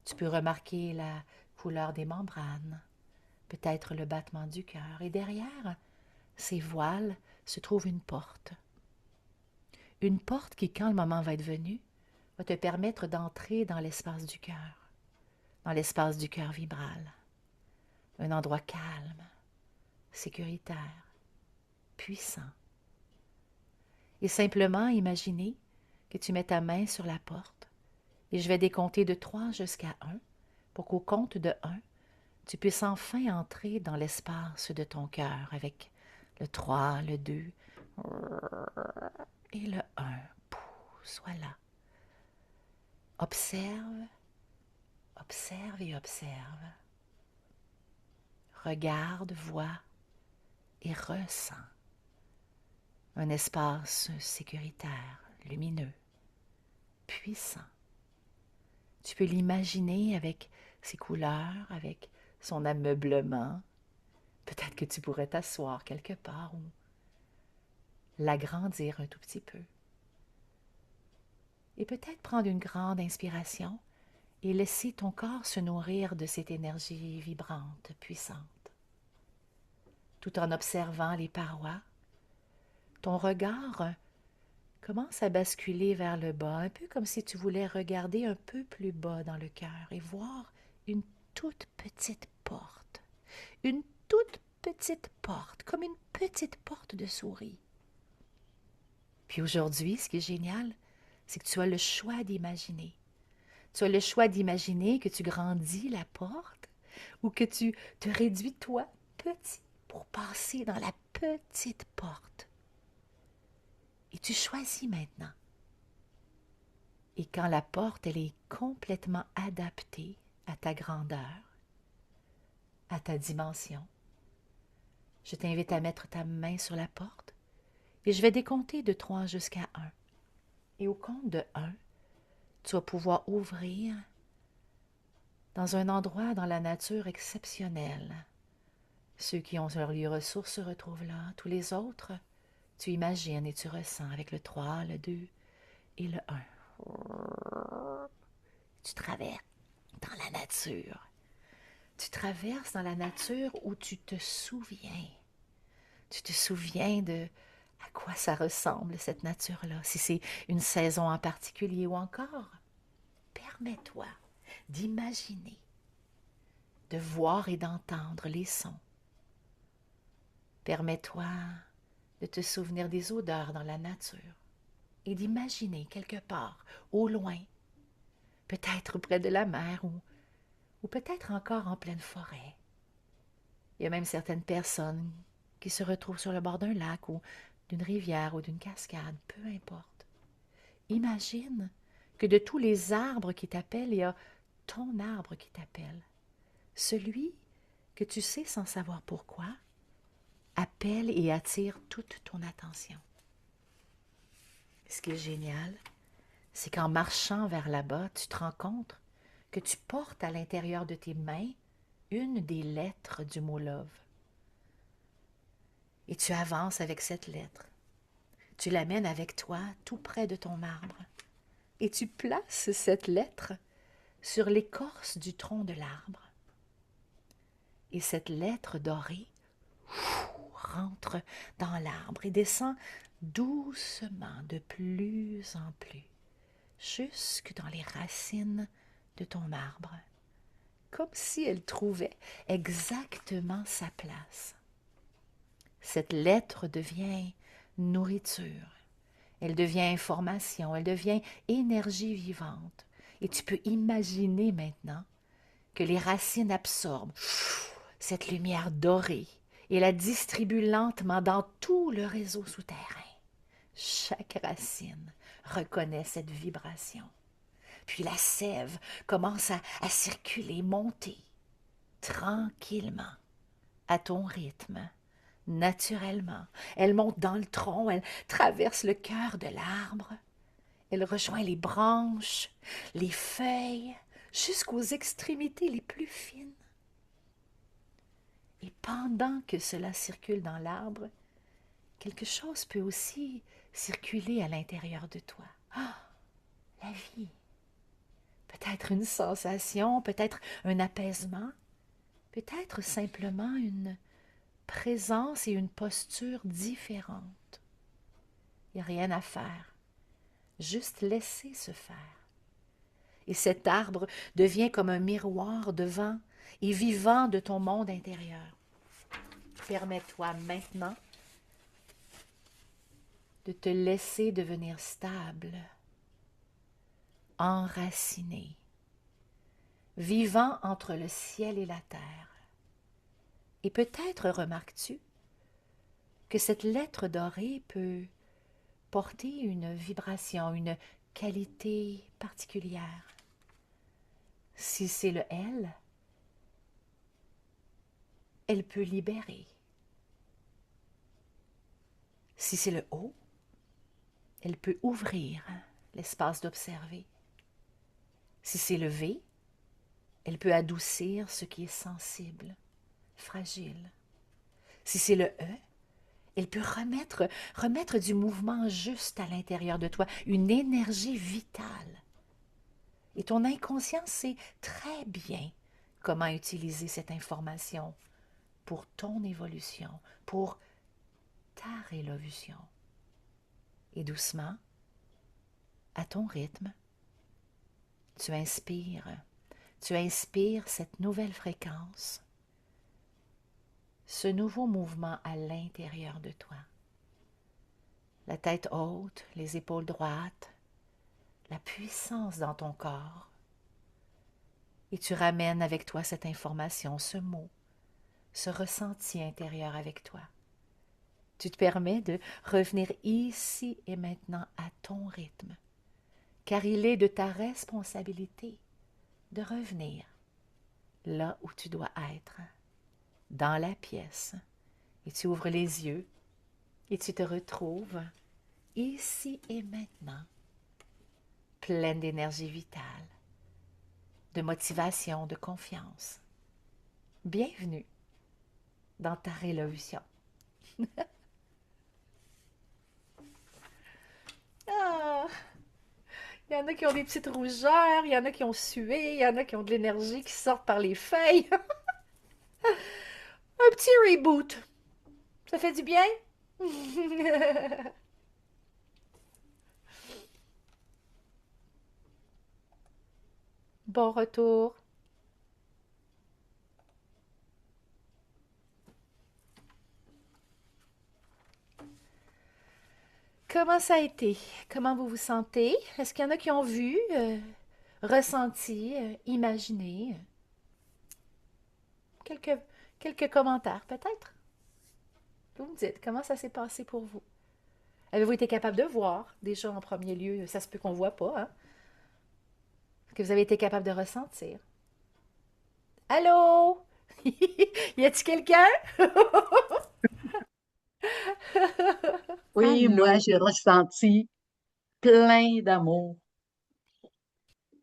Tu peux remarquer la couleur des membranes, peut-être le battement du cœur, et derrière ces voiles se trouve une porte. Une porte qui, quand le moment va être venu, va te permettre d'entrer dans l'espace du cœur vibral. Un endroit calme, sécuritaire, puissant. Et simplement imaginer que tu mets ta main sur la porte et je vais décompter de 3 jusqu'à 1 pour qu'au compte de 1, tu puisses enfin entrer dans l'espace de ton cœur avec le 3, le 2 et le 1. Sois là. Observe, observe et observe. Regarde, vois et ressens. Un espace sécuritaire, lumineux, puissant. Tu peux l'imaginer avec ses couleurs, avec son ameublement. Peut-être que tu pourrais t'asseoir quelque part ou l'agrandir un tout petit peu. Et peut-être prendre une grande inspiration et laisser ton corps se nourrir de cette énergie vibrante, puissante. Tout en observant les parois, ton regard commence à basculer vers le bas, un peu comme si tu voulais regarder un peu plus bas dans le cœur et voir une toute petite porte. Une toute petite porte, comme une petite porte de souris. Puis aujourd'hui, ce qui est génial, c'est que tu as le choix d'imaginer. Tu as le choix d'imaginer que tu grandis la porte ou que tu te réduis toi petit pour passer dans la petite porte. Et tu choisis maintenant. Et quand la porte, elle est complètement adaptée à ta grandeur, à ta dimension, je t'invite à mettre ta main sur la porte et je vais décompter de 3 jusqu'à 1. Et au compte de 1, tu vas pouvoir ouvrir dans un endroit dans la nature exceptionnel. Ceux qui ont leurs ressources se retrouvent là. Tous les autres, tu imagines et tu ressens avec le 3, le 2 et le 1. Tu traverses dans la nature. Tu traverses dans la nature où tu te souviens. Tu te souviens de à quoi ça ressemble, cette nature-là. Si c'est une saison en particulier ou encore, permets-toi d'imaginer, de voir et d'entendre les sons. Permets-toi de te souvenir des odeurs dans la nature et d'imaginer quelque part, au loin, peut-être près de la mer ou peut-être encore en pleine forêt. Il y a même certaines personnes qui se retrouvent sur le bord d'un lac ou d'une rivière ou d'une cascade, peu importe. Imagine que de tous les arbres qui t'appellent, il y a ton arbre qui t'appelle. Celui que tu sais sans savoir pourquoi, appelle et attire toute ton attention. Ce qui est génial, c'est qu'en marchant vers là-bas, tu te rends compte que tu portes à l'intérieur de tes mains une des lettres du mot love. Et tu avances avec cette lettre. Tu l'amènes avec toi tout près de ton arbre. Et tu places cette lettre sur l'écorce du tronc de l'arbre. Et cette lettre dorée rentre dans l'arbre et descend doucement de plus en plus, jusque dans les racines de ton arbre, comme si elle trouvait exactement sa place. Cette lettre devient nourriture. Elle devient information, elle devient énergie vivante. Et tu peux imaginer maintenant que les racines absorbent cette lumière dorée et la distribuent lentement dans tout le réseau souterrain. Chaque racine reconnaît cette vibration. Puis la sève commence à circuler, monter tranquillement, à ton rythme, naturellement. Elle monte dans le tronc, elle traverse le cœur de l'arbre, elle rejoint les branches, les feuilles, jusqu'aux extrémités les plus fines. Et pendant que cela circule dans l'arbre, quelque chose peut aussi circuler à l'intérieur de toi. Ah, la vie. Peut-être une sensation, peut-être un apaisement, peut-être simplement une présence et une posture différente. Il n'y a rien à faire, juste laisser se faire. Et cet arbre devient comme un miroir devant et vivant de ton monde intérieur. Permets-toi maintenant de te laisser devenir stable, enraciné, vivant entre le ciel et la terre. Et peut-être remarques-tu que cette lettre dorée peut porter une vibration, une qualité particulière. Si c'est le L, elle peut libérer. Si c'est le O, elle peut ouvrir l'espace d'observer. Si c'est le V, elle peut adoucir ce qui est sensible, fragile. Si c'est le E, elle peut remettre du mouvement juste à l'intérieur de toi, une énergie vitale. Et ton inconscient sait très bien comment utiliser cette information pour ton évolution, pour ta révolution. Et doucement, à ton rythme, tu inspires cette nouvelle fréquence, ce nouveau mouvement à l'intérieur de toi. La tête haute, les épaules droites, la puissance dans ton corps. Et tu ramènes avec toi cette information, ce mot, ce ressenti intérieur avec toi. Tu te permets de revenir ici et maintenant à ton rythme, car il est de ta responsabilité de revenir là où tu dois être, dans la pièce. Et tu ouvres les yeux et tu te retrouves ici et maintenant, pleine d'énergie vitale, de motivation, de confiance. Bienvenue dans ta révolution. Ah, il y en a qui ont des petites rougeurs, il y en a qui ont sué, il y en a qui ont de l'énergie qui sort par les feuilles. Un petit reboot. Ça fait du bien? Bon retour. Comment ça a été? Comment vous vous sentez? Est-ce qu'il y en a qui ont vu, ressenti, imaginé? Quelques, quelques commentaires peut-être? Vous me dites comment ça s'est passé pour vous. Avez-vous été capable de voir déjà en premier lieu? Ça se peut qu'on ne voit pas, hein? Est-ce que vous avez été capable de ressentir? Allô? Y a-t-il quelqu'un? Oui, Allô? moi, j'ai ressenti plein d'amour.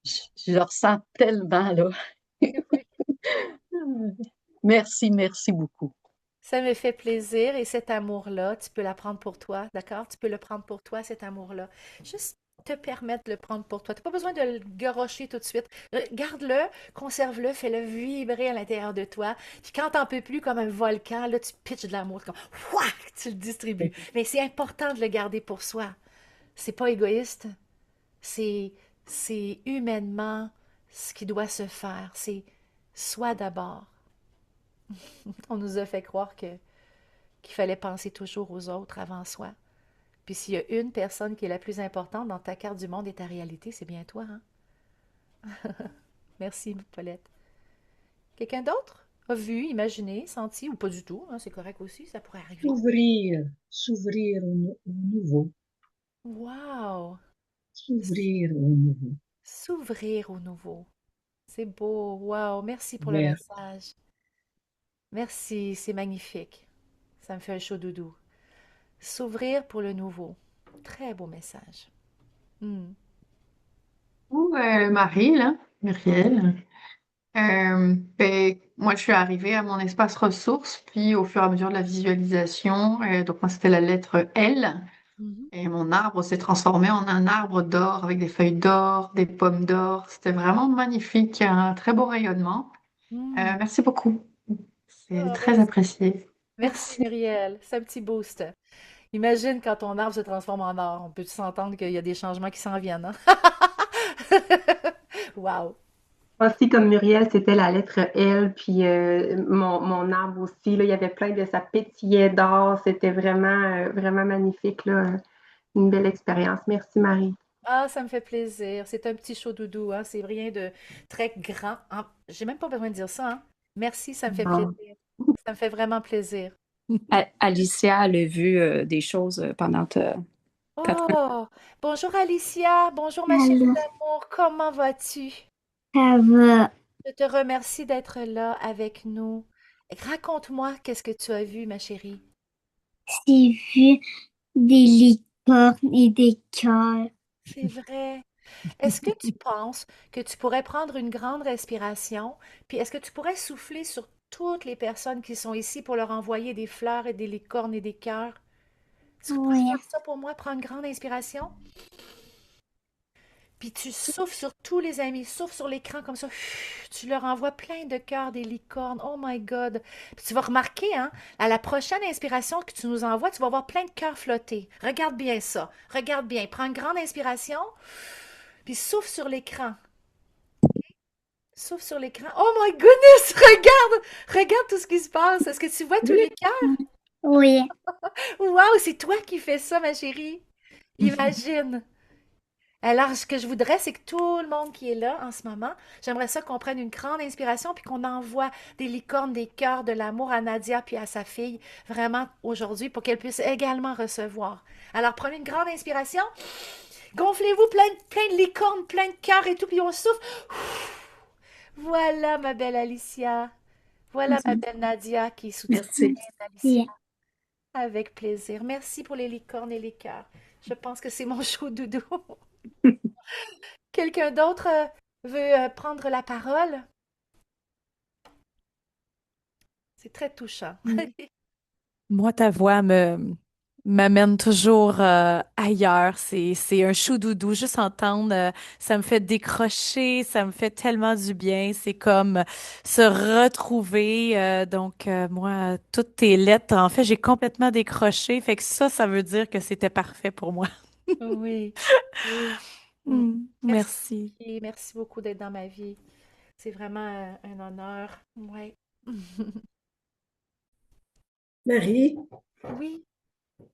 Je le ressens tellement, là. Merci, merci beaucoup. Ça me fait plaisir et cet amour-là, tu peux la prendre pour toi, d'accord? Tu peux le prendre pour toi, cet amour-là. Juste te permettre de le prendre pour toi. Tu n'as pas besoin de le garocher tout de suite. Garde-le, conserve-le, fais-le vibrer à l'intérieur de toi. Puis quand t'en peux plus, comme un volcan, là, tu pitches de l'amour, comme, wouah, tu le distribues. Mais c'est important de le garder pour soi. C'est pas égoïste. C'est, c'est humainement ce qui doit se faire. C'est soi d'abord. On nous a fait croire qu'il fallait penser toujours aux autres avant soi. Puis s'il y a une personne qui est la plus importante dans ta carte du monde et ta réalité, c'est bien toi, hein? Merci, Paulette. Quelqu'un d'autre a vu, imaginé, senti, ou pas du tout, hein, c'est correct aussi, ça pourrait arriver. S'ouvrir au nouveau, Wow! s'ouvrir au nouveau. S'ouvrir au nouveau. C'est beau. Wow! Merci pour le Vers, message. Merci, c'est magnifique. Ça me fait un chaud doudou. S'ouvrir pour le nouveau. Très beau message. Hmm. Ou Marie, là, Muriel. Moi, je suis arrivée à mon espace ressources, puis au fur et à mesure de la visualisation, donc moi, c'était la lettre L, Mhm. et mon arbre s'est transformé en un arbre d'or avec des feuilles d'or, des pommes d'or. C'était vraiment magnifique, un très beau rayonnement. Hmm. Merci beaucoup. C'est Oh, très merci. apprécié. Merci, Merci. Muriel. C'est un petit boost. Imagine quand ton arbre se transforme en or. On peut s'entendre qu'il y a des changements qui s'en viennent, hein? Wow! Aussi, comme Muriel, c'était la lettre L, puis mon arbre aussi, là, il y avait plein de, ça pétillait d'or, c'était vraiment magnifique, là, une belle expérience. Merci, Marie. Ah, ça me fait plaisir. C'est un petit chaud doudou, hein? C'est rien de très grand, hein. J'ai même pas besoin de dire ça, hein? Merci, ça me fait Bon. plaisir. Ça me fait vraiment plaisir. Alicia, elle a vu des choses pendant ta Oh, bonjour Alicia. Bonjour ma chérie Allô, d'amour. Comment vas-tu? ça va. Je te remercie d'être là avec nous. Raconte-moi qu'est-ce que tu as vu, ma chérie. J'ai vu des licornes et des cœurs. C'est vrai. Est-ce que tu penses que tu pourrais prendre une grande respiration, puis est-ce que tu pourrais souffler sur toutes les personnes qui sont ici pour leur envoyer des fleurs et des licornes et des cœurs? Est-ce que tu pourrais Oui, faire ça pour moi? Prendre une grande inspiration, puis tu souffles sur tous les amis, souffle sur l'écran comme ça. Tu leur envoies plein de cœurs, des licornes. Oh my God! Puis tu vas remarquer, hein, à la prochaine inspiration que tu nous envoies, tu vas voir plein de cœurs flotter. Regarde bien ça. Regarde bien. Prends une grande inspiration, puis souffle sur l'écran. Souffle sur l'écran. Oh my goodness! Regarde! Regarde tout ce qui se passe. Est-ce que tu vois tous les cœurs? oui. Wow, c'est toi qui fais ça, ma chérie. Imagine. Alors, ce que je voudrais, c'est que tout le monde qui est là en ce moment, j'aimerais ça qu'on prenne une grande inspiration puis qu'on envoie des licornes, des cœurs, de l'amour à Nadia puis à sa fille, vraiment aujourd'hui, pour qu'elle puisse également recevoir. Alors, prenez une grande inspiration, gonflez-vous plein de licornes, plein de cœurs et tout, puis on souffle. Voilà, ma belle Alicia. Voilà, ma belle Nadia qui est sous ta Merci. Alicia. Avec plaisir. Merci pour les licornes et les cœurs. Je pense que c'est mon chaud doudou. Quelqu'un d'autre veut prendre la parole? C'est très touchant. Moi, ta voix m'amène toujours ailleurs. C'est un chou doudou. Juste entendre, ça me fait décrocher, ça me fait tellement du bien. C'est comme se retrouver. Moi, toutes tes lettres, en fait, j'ai complètement décroché. Fait que ça veut dire que c'était parfait pour moi. Oui, oui. Mm. Merci. Merci. Merci beaucoup d'être dans ma vie. C'est vraiment un honneur. Ouais. Marie, Oui,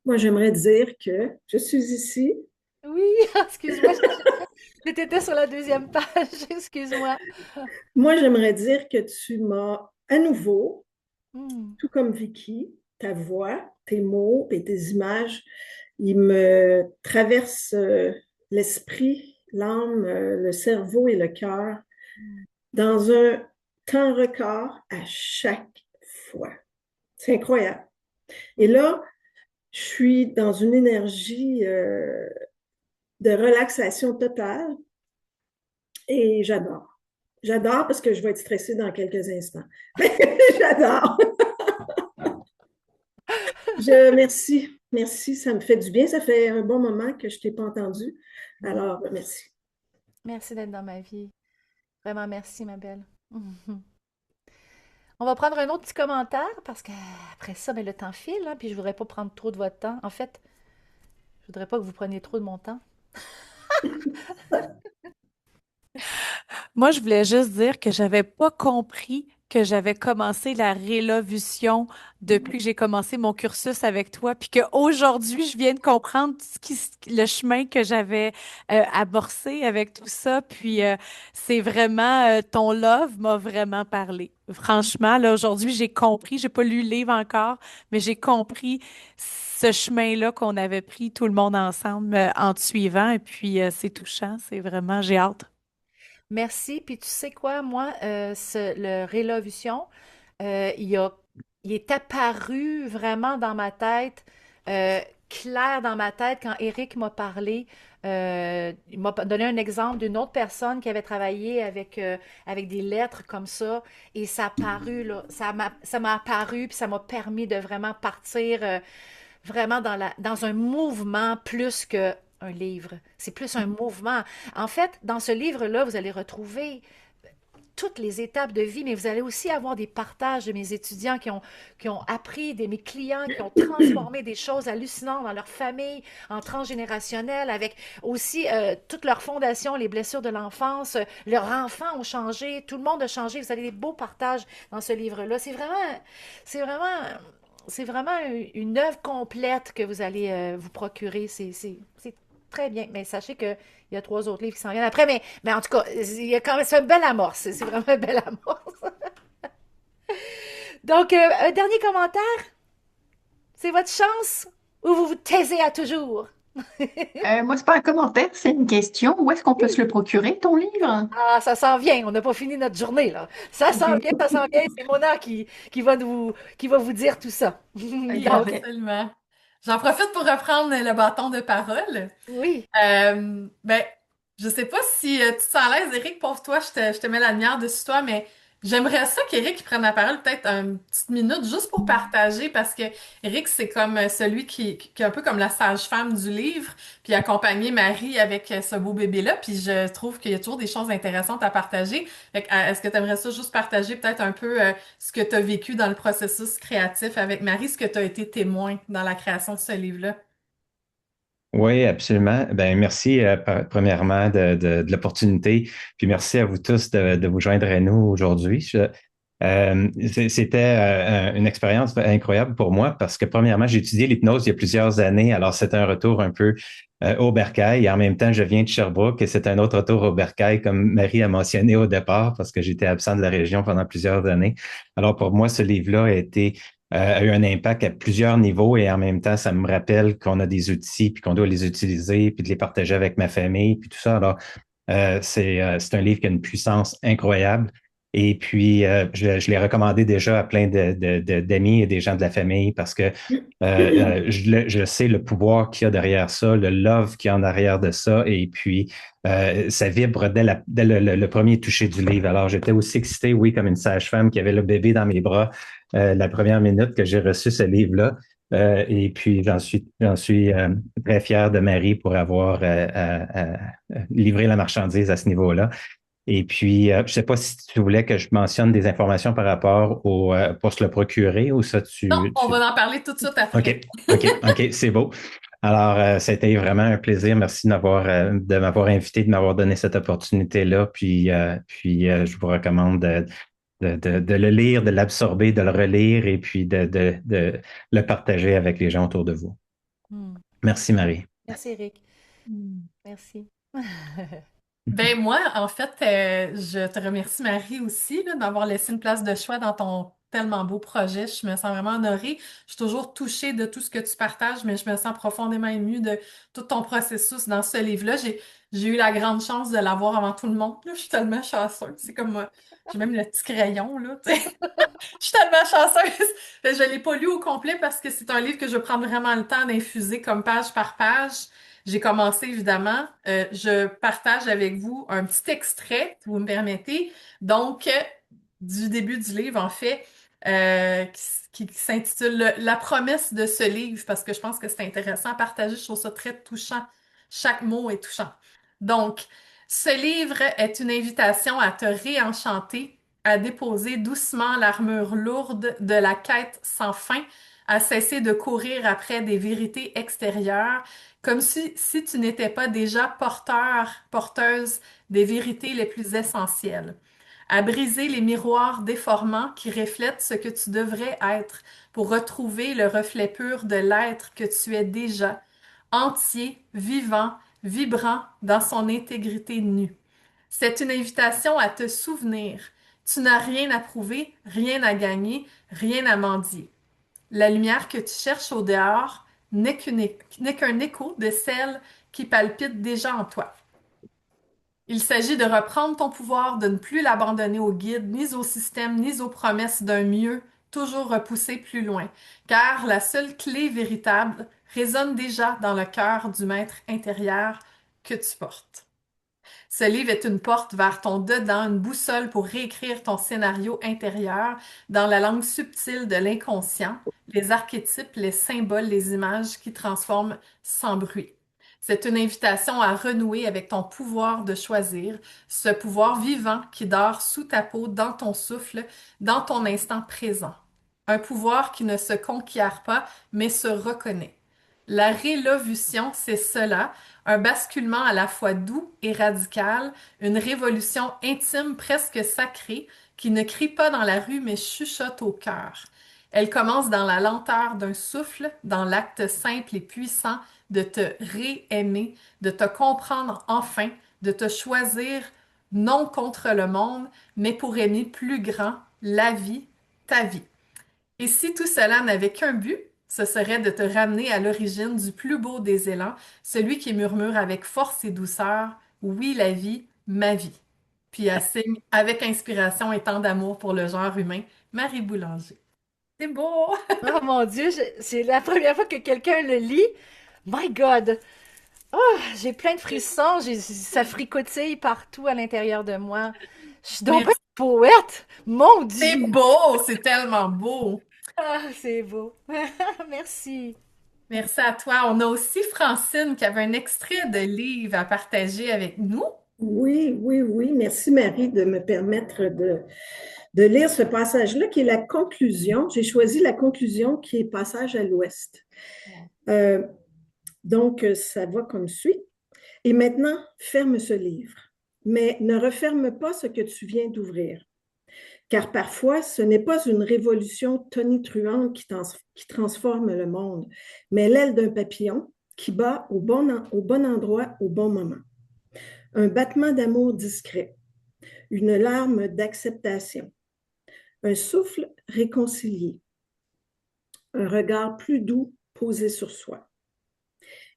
moi j'aimerais dire que je suis ici. oui. Excuse-moi, j'étais sur la deuxième page. Excuse-moi. Moi j'aimerais dire que tu m'as à nouveau, Mm. tout comme Vicky, ta voix, tes mots et tes images, ils me traversent l'esprit, l'âme, le cerveau et le cœur dans un temps record à chaque fois. C'est incroyable. Et là, je suis dans une énergie de relaxation totale et j'adore. J'adore parce que je vais être stressée dans quelques instants. J'adore. Merci. Merci, ça me fait du bien. Ça fait un bon moment que je ne t'ai pas entendu. Alors, merci. Merci d'être dans ma vie. Vraiment, merci, ma belle. On va prendre un autre petit commentaire parce qu'après ça, ben, le temps file, hein, puis je voudrais pas prendre trop de votre temps. En fait, je voudrais pas que vous preniez trop de mon temps. Moi, je voulais juste dire que j'avais pas compris que j'avais commencé la rélovution depuis que j'ai commencé mon cursus avec toi, puis qu'aujourd'hui, je viens de comprendre le chemin que j'avais amorcé avec tout ça. Puis c'est vraiment, ton love m'a vraiment parlé. Franchement, là, aujourd'hui, j'ai compris, j'ai pas lu le livre encore, mais j'ai compris ce chemin-là qu'on avait pris tout le monde ensemble en te suivant. Et puis, c'est touchant, c'est vraiment, j'ai hâte. Merci. Puis tu sais quoi, moi, le Rélovution, il a, il est apparu vraiment dans ma tête, euh, clair dans ma tête quand Eric m'a parlé. Il m'a donné un exemple d'une autre personne qui avait travaillé avec des lettres comme ça. Et ça a paru, là, ça m'a apparu, puis ça m'a permis de vraiment partir vraiment dans un mouvement plus que un livre. C'est plus un mouvement. En fait, dans ce livre-là, vous allez retrouver toutes les étapes de vie, mais vous allez aussi avoir des partages de mes étudiants qui ont appris, de mes clients qui ont transformé des choses hallucinantes dans leur famille, en transgénérationnel, avec aussi toute leur fondation, les blessures de l'enfance. Leurs enfants ont changé, tout le monde a changé. Vous avez des beaux partages dans ce livre-là. C'est vraiment, c'est vraiment une œuvre complète que vous allez vous procurer. C'est très bien. Mais sachez qu'il y a 3 autres livres qui s'en viennent après. Mais en tout cas, il y a quand même, c'est une belle amorce. C'est vraiment une belle amorce. Donc, un dernier commentaire. C'est votre chance ou vous vous taisez à toujours? Moi, c'est pas un commentaire, c'est une question. Où est-ce qu'on peut se Oui. le procurer, ton livre? Ah, ça s'en vient. On n'a pas fini notre journée, là. Ça s'en vient, ça s'en vient. C'est Mona qui va vous dire tout ça. Oui, Donc, Parfait. absolument. J'en profite pour reprendre le bâton de parole. oui. Ben, je sais pas si tu te sens à l'aise, Eric, pour toi, je te mets la lumière dessus toi, mais j'aimerais ça qu'Eric prenne la parole peut-être une petite minute juste pour partager, parce que Eric, c'est comme celui qui est un peu comme la sage-femme du livre, puis accompagner Marie avec ce beau bébé-là, puis je trouve qu'il y a toujours des choses intéressantes à partager. Fait que, est-ce que tu aimerais ça juste partager peut-être un peu ce que tu as vécu dans le processus créatif avec Marie, ce que tu as été témoin dans la création de ce livre-là? Oui, absolument. Ben, merci premièrement de l'opportunité, puis merci à vous tous de vous joindre à nous aujourd'hui. C'était une expérience incroyable pour moi parce que premièrement, j'ai étudié l'hypnose il y a plusieurs années, alors c'est un retour un peu au bercail et en même temps, je viens de Sherbrooke et c'est un autre retour au bercail comme Marie a mentionné au départ parce que j'étais absent de la région pendant plusieurs années. Alors pour moi, ce livre-là a eu un impact à plusieurs niveaux et en même temps, ça me rappelle qu'on a des outils puis qu'on doit les utiliser puis de les partager avec ma famille puis tout ça. Alors, c'est un livre qui a une puissance incroyable. Et puis, je l'ai recommandé déjà à plein d'amis et des gens de la famille parce que je sais le pouvoir qu'il y a derrière ça, le love qu'il y a en arrière de ça. Et puis, ça vibre dès le premier toucher du livre. Alors, j'étais aussi excité, oui, comme une sage-femme qui avait le bébé dans mes bras la première minute que j'ai reçu ce livre-là. Et puis, j'en suis très fier de Marie pour avoir livré la marchandise à ce niveau-là. Et puis, je ne sais pas si tu voulais que je mentionne des informations par rapport pour se le procurer ou ça, Non, on va en parler tout de suite après. OK, c'est beau. Alors, ça a été vraiment un plaisir. Merci de m'avoir invité, de m'avoir donné cette opportunité-là. Puis, je vous recommande de le lire, de l'absorber, de le relire et puis de le partager avec les gens autour de vous. Hmm. Merci, Marie. Merci, Eric. Hmm. Merci. Ben moi, en fait, je te remercie, Marie, aussi, là, d'avoir laissé une place de choix dans ton tellement beau projet. Je me sens vraiment honorée. Je suis toujours touchée de tout ce que tu partages, mais je me sens profondément émue de tout ton processus dans ce livre-là. J'ai eu la grande chance de l'avoir avant tout le monde, là. Je suis tellement chanceuse. C'est comme moi. J'ai même le petit crayon, là, tu sais. Je suis tellement chanceuse. Je ne l'ai pas lu au complet parce que c'est un livre que je prends vraiment le temps d'infuser comme page par page. J'ai commencé, évidemment. Je partage avec vous un petit extrait, si vous me permettez. Donc, du début du livre, en fait, qui s'intitule La promesse de ce livre, parce que je pense que c'est intéressant à partager. Je trouve ça très touchant. Chaque mot est touchant. Donc, ce livre est une invitation à te réenchanter, à déposer doucement l'armure lourde de la quête sans fin, à cesser de courir après des vérités extérieures, comme si tu n'étais pas déjà porteuse des vérités les plus essentielles. à briser les miroirs déformants qui reflètent ce que tu devrais être pour retrouver le reflet pur de l'être que tu es déjà, entier, vivant, vibrant dans son intégrité nue. C'est une invitation à te souvenir. Tu n'as rien à prouver, rien à gagner, rien à mendier. La lumière que tu cherches au dehors n'est qu'un écho de celle qui palpite déjà en toi. Il s'agit de reprendre ton pouvoir, de ne plus l'abandonner au guide, ni au système, ni aux promesses d'un mieux, toujours repoussé plus loin, car la seule clé véritable résonne déjà dans le cœur du maître intérieur que tu portes. Ce livre est une porte vers ton dedans, une boussole pour réécrire ton scénario intérieur dans la langue subtile de l'inconscient, les archétypes, les symboles, les images qui transforment sans bruit. C'est une invitation à renouer avec ton pouvoir de choisir, ce pouvoir vivant qui dort sous ta peau, dans ton souffle, dans ton instant présent. Un pouvoir qui ne se conquiert pas, mais se reconnaît. La rélovution, c'est cela, un basculement à la fois doux et radical, une révolution intime presque sacrée qui ne crie pas dans la rue mais chuchote au cœur. Elle commence dans la lenteur d'un souffle, dans l'acte simple et puissant de te réaimer, de te comprendre enfin, de te choisir non contre le monde, mais pour aimer plus grand la vie, ta vie. Et si tout cela n'avait qu'un but, ce serait de te ramener à l'origine du plus beau des élans, celui qui murmure avec force et douceur, oui, la vie, ma vie. Puis elle signe avec inspiration et tant d'amour pour le genre humain, Marie Boulanger. C'est beau! Oh mon Dieu, c'est la première fois que quelqu'un le lit. My God! Oh, j'ai plein de frissons, ça fricotille partout à l'intérieur de moi. Je suis donc bien Merci. poète! Mon C'est Dieu! beau! C'est tellement beau! Ah, c'est beau. Merci. Merci à toi. On a aussi Francine qui avait un extrait de livre à partager avec nous. Oui, oui, oui. Merci Marie de me permettre de lire ce passage-là qui est la conclusion. J'ai choisi la conclusion qui est passage à l'ouest. Euh, donc, ça va comme suit. Et maintenant, ferme ce livre, mais ne referme pas ce que tu viens d'ouvrir. Car parfois, ce n'est pas une révolution tonitruante qui transforme le monde, mais l'aile d'un papillon qui bat au bon endroit au bon moment. Un battement d'amour discret, une larme d'acceptation, un souffle réconcilié, un regard plus doux posé sur soi.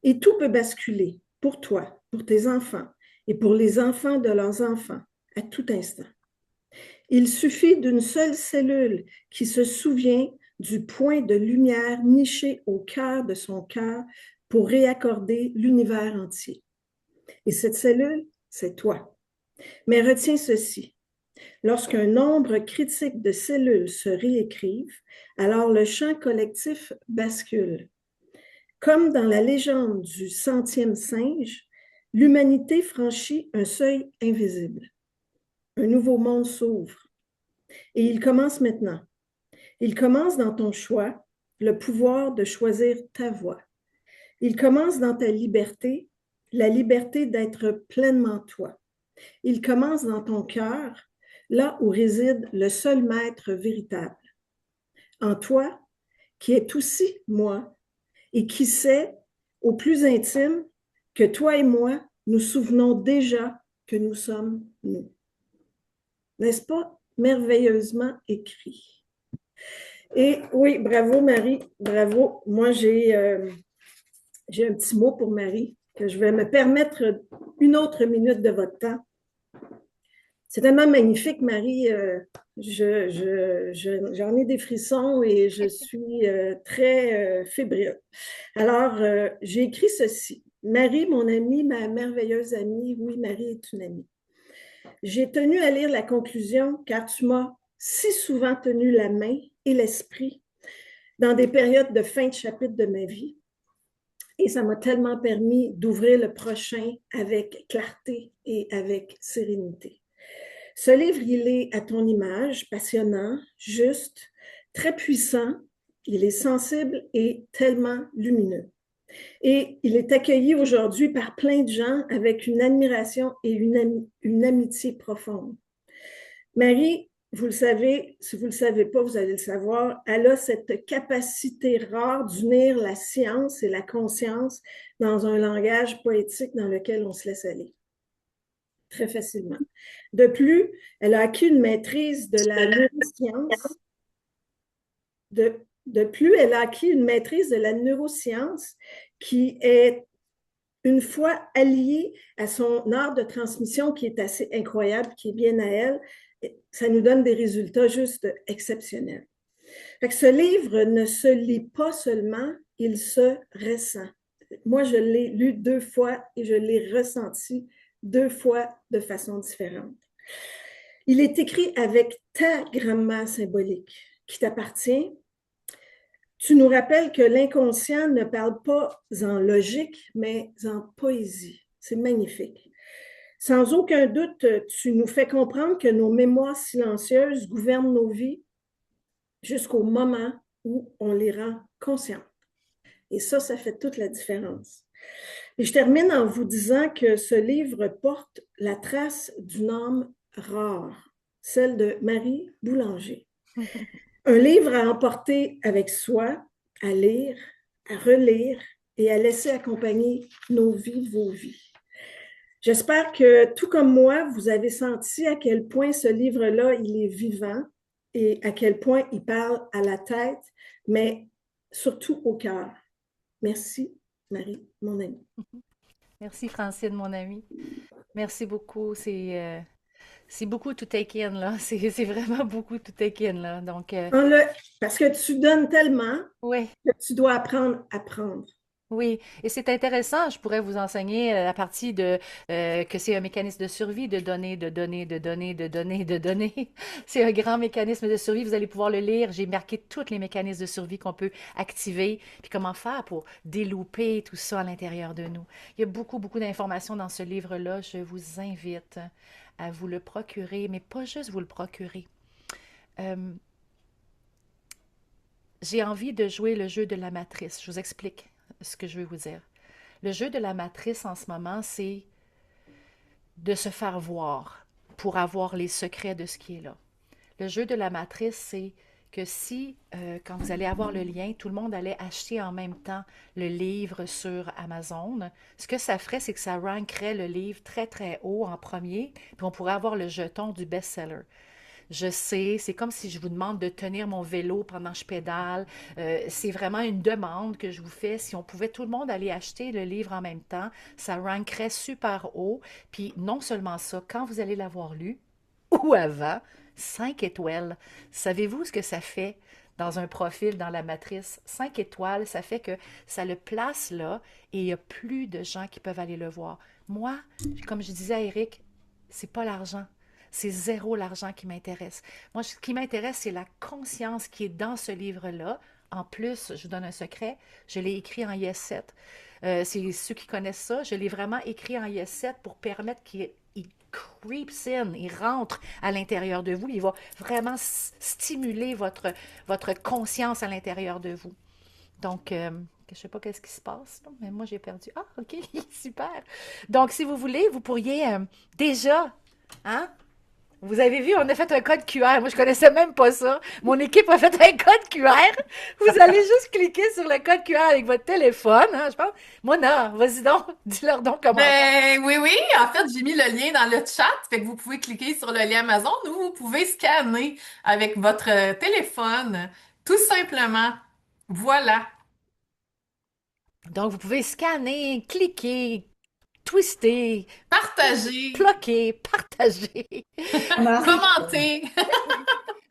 Et tout peut basculer pour toi, pour tes enfants et pour les enfants de leurs enfants à tout instant. Il suffit d'une seule cellule qui se souvient du point de lumière niché au cœur de son cœur pour réaccorder l'univers entier. Et cette cellule, c'est toi. Mais retiens ceci. Lorsqu'un nombre critique de cellules se réécrivent, alors le champ collectif bascule. Comme dans la légende du 100e singe, l'humanité franchit un seuil invisible. Un nouveau monde s'ouvre. Et il commence maintenant. Il commence dans ton choix, le pouvoir de choisir ta voie. Il commence dans ta liberté, la liberté d'être pleinement toi. Il commence dans ton cœur, là où réside le seul maître véritable. En toi, qui est aussi moi, et qui sait, au plus intime, que toi et moi, nous souvenons déjà que nous sommes nous. N'est-ce pas merveilleusement écrit? Et oui, bravo Marie, bravo. Moi, j'ai un petit mot pour Marie, que je vais me permettre une autre minute de votre temps. C'est tellement magnifique, Marie. J'en ai des frissons et je suis très fébrile. Alors, j'ai écrit ceci. Marie, mon amie, ma merveilleuse amie, oui, Marie est une amie. J'ai tenu à lire la conclusion car tu m'as si souvent tenu la main et l'esprit dans des périodes de fin de chapitre de ma vie. Et ça m'a tellement permis d'ouvrir le prochain avec clarté et avec sérénité. Ce livre, il est à ton image, passionnant, juste, très puissant, il est sensible et tellement lumineux. Et il est accueilli aujourd'hui par plein de gens avec une admiration et une amitié profonde. Marie, vous le savez, si vous ne le savez pas, vous allez le savoir, elle a cette capacité rare d'unir la science et la conscience dans un langage poétique dans lequel on se laisse aller très facilement. De plus, elle a acquis une maîtrise de la neuroscience. De plus, elle a acquis une maîtrise de la neuroscience qui est une fois alliée à son art de transmission qui est assez incroyable, qui est bien à elle. Ça nous donne des résultats juste exceptionnels. Fait que ce livre ne se lit pas seulement, il se ressent. Moi, je l'ai lu 2 fois et je l'ai ressenti 2 fois de façon différente. Il est écrit avec ta grammaire symbolique qui t'appartient. Tu nous rappelles que l'inconscient ne parle pas en logique, mais en poésie. C'est magnifique. Sans aucun doute, tu nous fais comprendre que nos mémoires silencieuses gouvernent nos vies jusqu'au moment où on les rend conscientes. Et ça fait toute la différence. Et je termine en vous disant que ce livre porte la trace d'une âme rare, celle de Marie Boulanger. Un livre à emporter avec soi, à lire, à relire et à laisser accompagner nos vies, vos vies. J'espère que, tout comme moi, vous avez senti à quel point ce livre-là, il est vivant et à quel point il parle à la tête, mais surtout au cœur. Merci, Marie, mon amie. Merci, Francine, mon amie. Merci beaucoup. C'est beaucoup to take in, là. C'est vraiment beaucoup to take in, là. Donc, Parce que tu donnes tellement oui. que tu dois apprendre à prendre. Oui, et c'est intéressant. Je pourrais vous enseigner la partie de que c'est un mécanisme de survie, de donner, de donner, de donner, de donner, de donner. C'est un grand mécanisme de survie. Vous allez pouvoir le lire. J'ai marqué tous les mécanismes de survie qu'on peut activer, puis comment faire pour délouper tout ça à l'intérieur de nous. Il y a beaucoup, beaucoup d'informations dans ce livre-là. Je vous invite à vous le procurer, mais pas juste vous le procurer. Euh, j'ai envie de jouer le jeu de la matrice. Je vous explique ce que je veux vous dire. Le jeu de la matrice en ce moment, c'est de se faire voir pour avoir les secrets de ce qui est là. Le jeu de la matrice, c'est que si, quand vous allez avoir le lien, tout le monde allait acheter en même temps le livre sur Amazon, ce que ça ferait, c'est que ça rankerait le livre très, très haut en premier, puis on pourrait avoir le jeton du best-seller. Je sais, c'est comme si je vous demande de tenir mon vélo pendant que je pédale. C'est vraiment une demande que je vous fais. Si on pouvait tout le monde aller acheter le livre en même temps, ça rankerait super haut. Puis non seulement ça, quand vous allez l'avoir lu, ou avant, 5 étoiles. Savez-vous ce que ça fait dans un profil dans la matrice? 5 étoiles, ça fait que ça le place là et il y a plus de gens qui peuvent aller le voir. Moi, comme je disais à Eric, c'est pas l'argent. C'est zéro l'argent qui m'intéresse. Moi, ce qui m'intéresse, c'est la conscience qui est dans ce livre-là. En plus, je vous donne un secret, je l'ai écrit en Yes 7. C'est ceux qui connaissent ça, je l'ai vraiment écrit en Yes 7 pour permettre qu'il creeps in, il rentre à l'intérieur de vous. Il va vraiment stimuler votre conscience à l'intérieur de vous. Donc, je ne sais pas qu'est-ce qui se passe, là, mais moi, j'ai perdu. Ah, OK, super. Donc, si vous voulez, vous pourriez déjà, hein? Vous avez vu, on a fait un code QR. Moi, je connaissais même pas ça. Mon équipe a fait un code QR. Vous allez juste cliquer sur le code QR avec votre téléphone, hein, je pense. Mona, vas-y donc, dis-leur donc comment. Ben oui, oui. En fait, j'ai mis le lien dans le chat. Fait que vous pouvez cliquer sur le lien Amazon ou vous pouvez scanner avec votre téléphone. Tout simplement. Voilà. Donc, vous pouvez scanner, cliquer, twister, Partagez, bloquer, partager. commentez.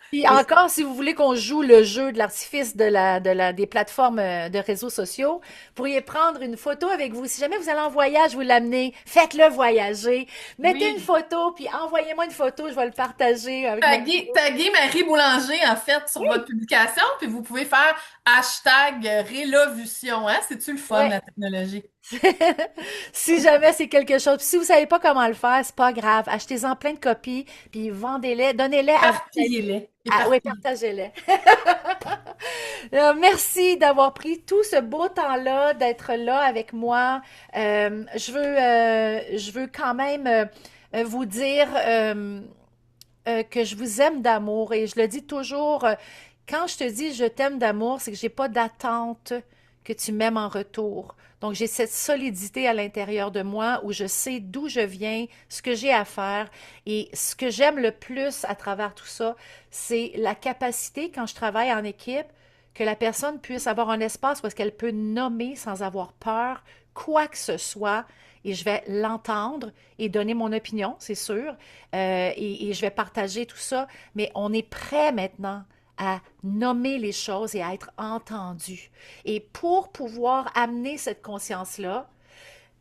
Puis encore, si vous voulez qu'on joue le jeu de l'artifice des plateformes de réseaux sociaux, vous pourriez prendre une photo avec vous. Si jamais vous allez en voyage, vous l'amenez, faites-le voyager. Mettez Oui. une photo, puis envoyez-moi une photo, je vais le partager avec mon Taguez Marie Boulanger, en fait, sur votre publication, puis vous pouvez faire hashtag Rélovution, hein? C'est-tu le fun, Ouais. la technologie? Si jamais c'est quelque chose, puis si vous savez pas comment le faire, c'est pas grave. Achetez-en plein de copies, puis vendez-les, donnez-les à Éparpillez-les. oui, partagez-les. Merci d'avoir pris tout ce beau temps-là, d'être là avec moi. Je veux quand même vous dire que je vous aime d'amour et je le dis toujours, quand je te dis je t'aime d'amour, c'est que j'ai pas d'attente que tu m'aimes en retour. Donc j'ai cette solidité à l'intérieur de moi où je sais d'où je viens, ce que j'ai à faire et ce que j'aime le plus à travers tout ça, c'est la capacité quand je travaille en équipe que la personne puisse avoir un espace où est-ce qu'elle peut nommer sans avoir peur quoi que ce soit et je vais l'entendre et donner mon opinion, c'est sûr, et je vais partager tout ça, mais on est prêt maintenant à nommer les choses et à être entendu. Et pour pouvoir amener cette conscience-là,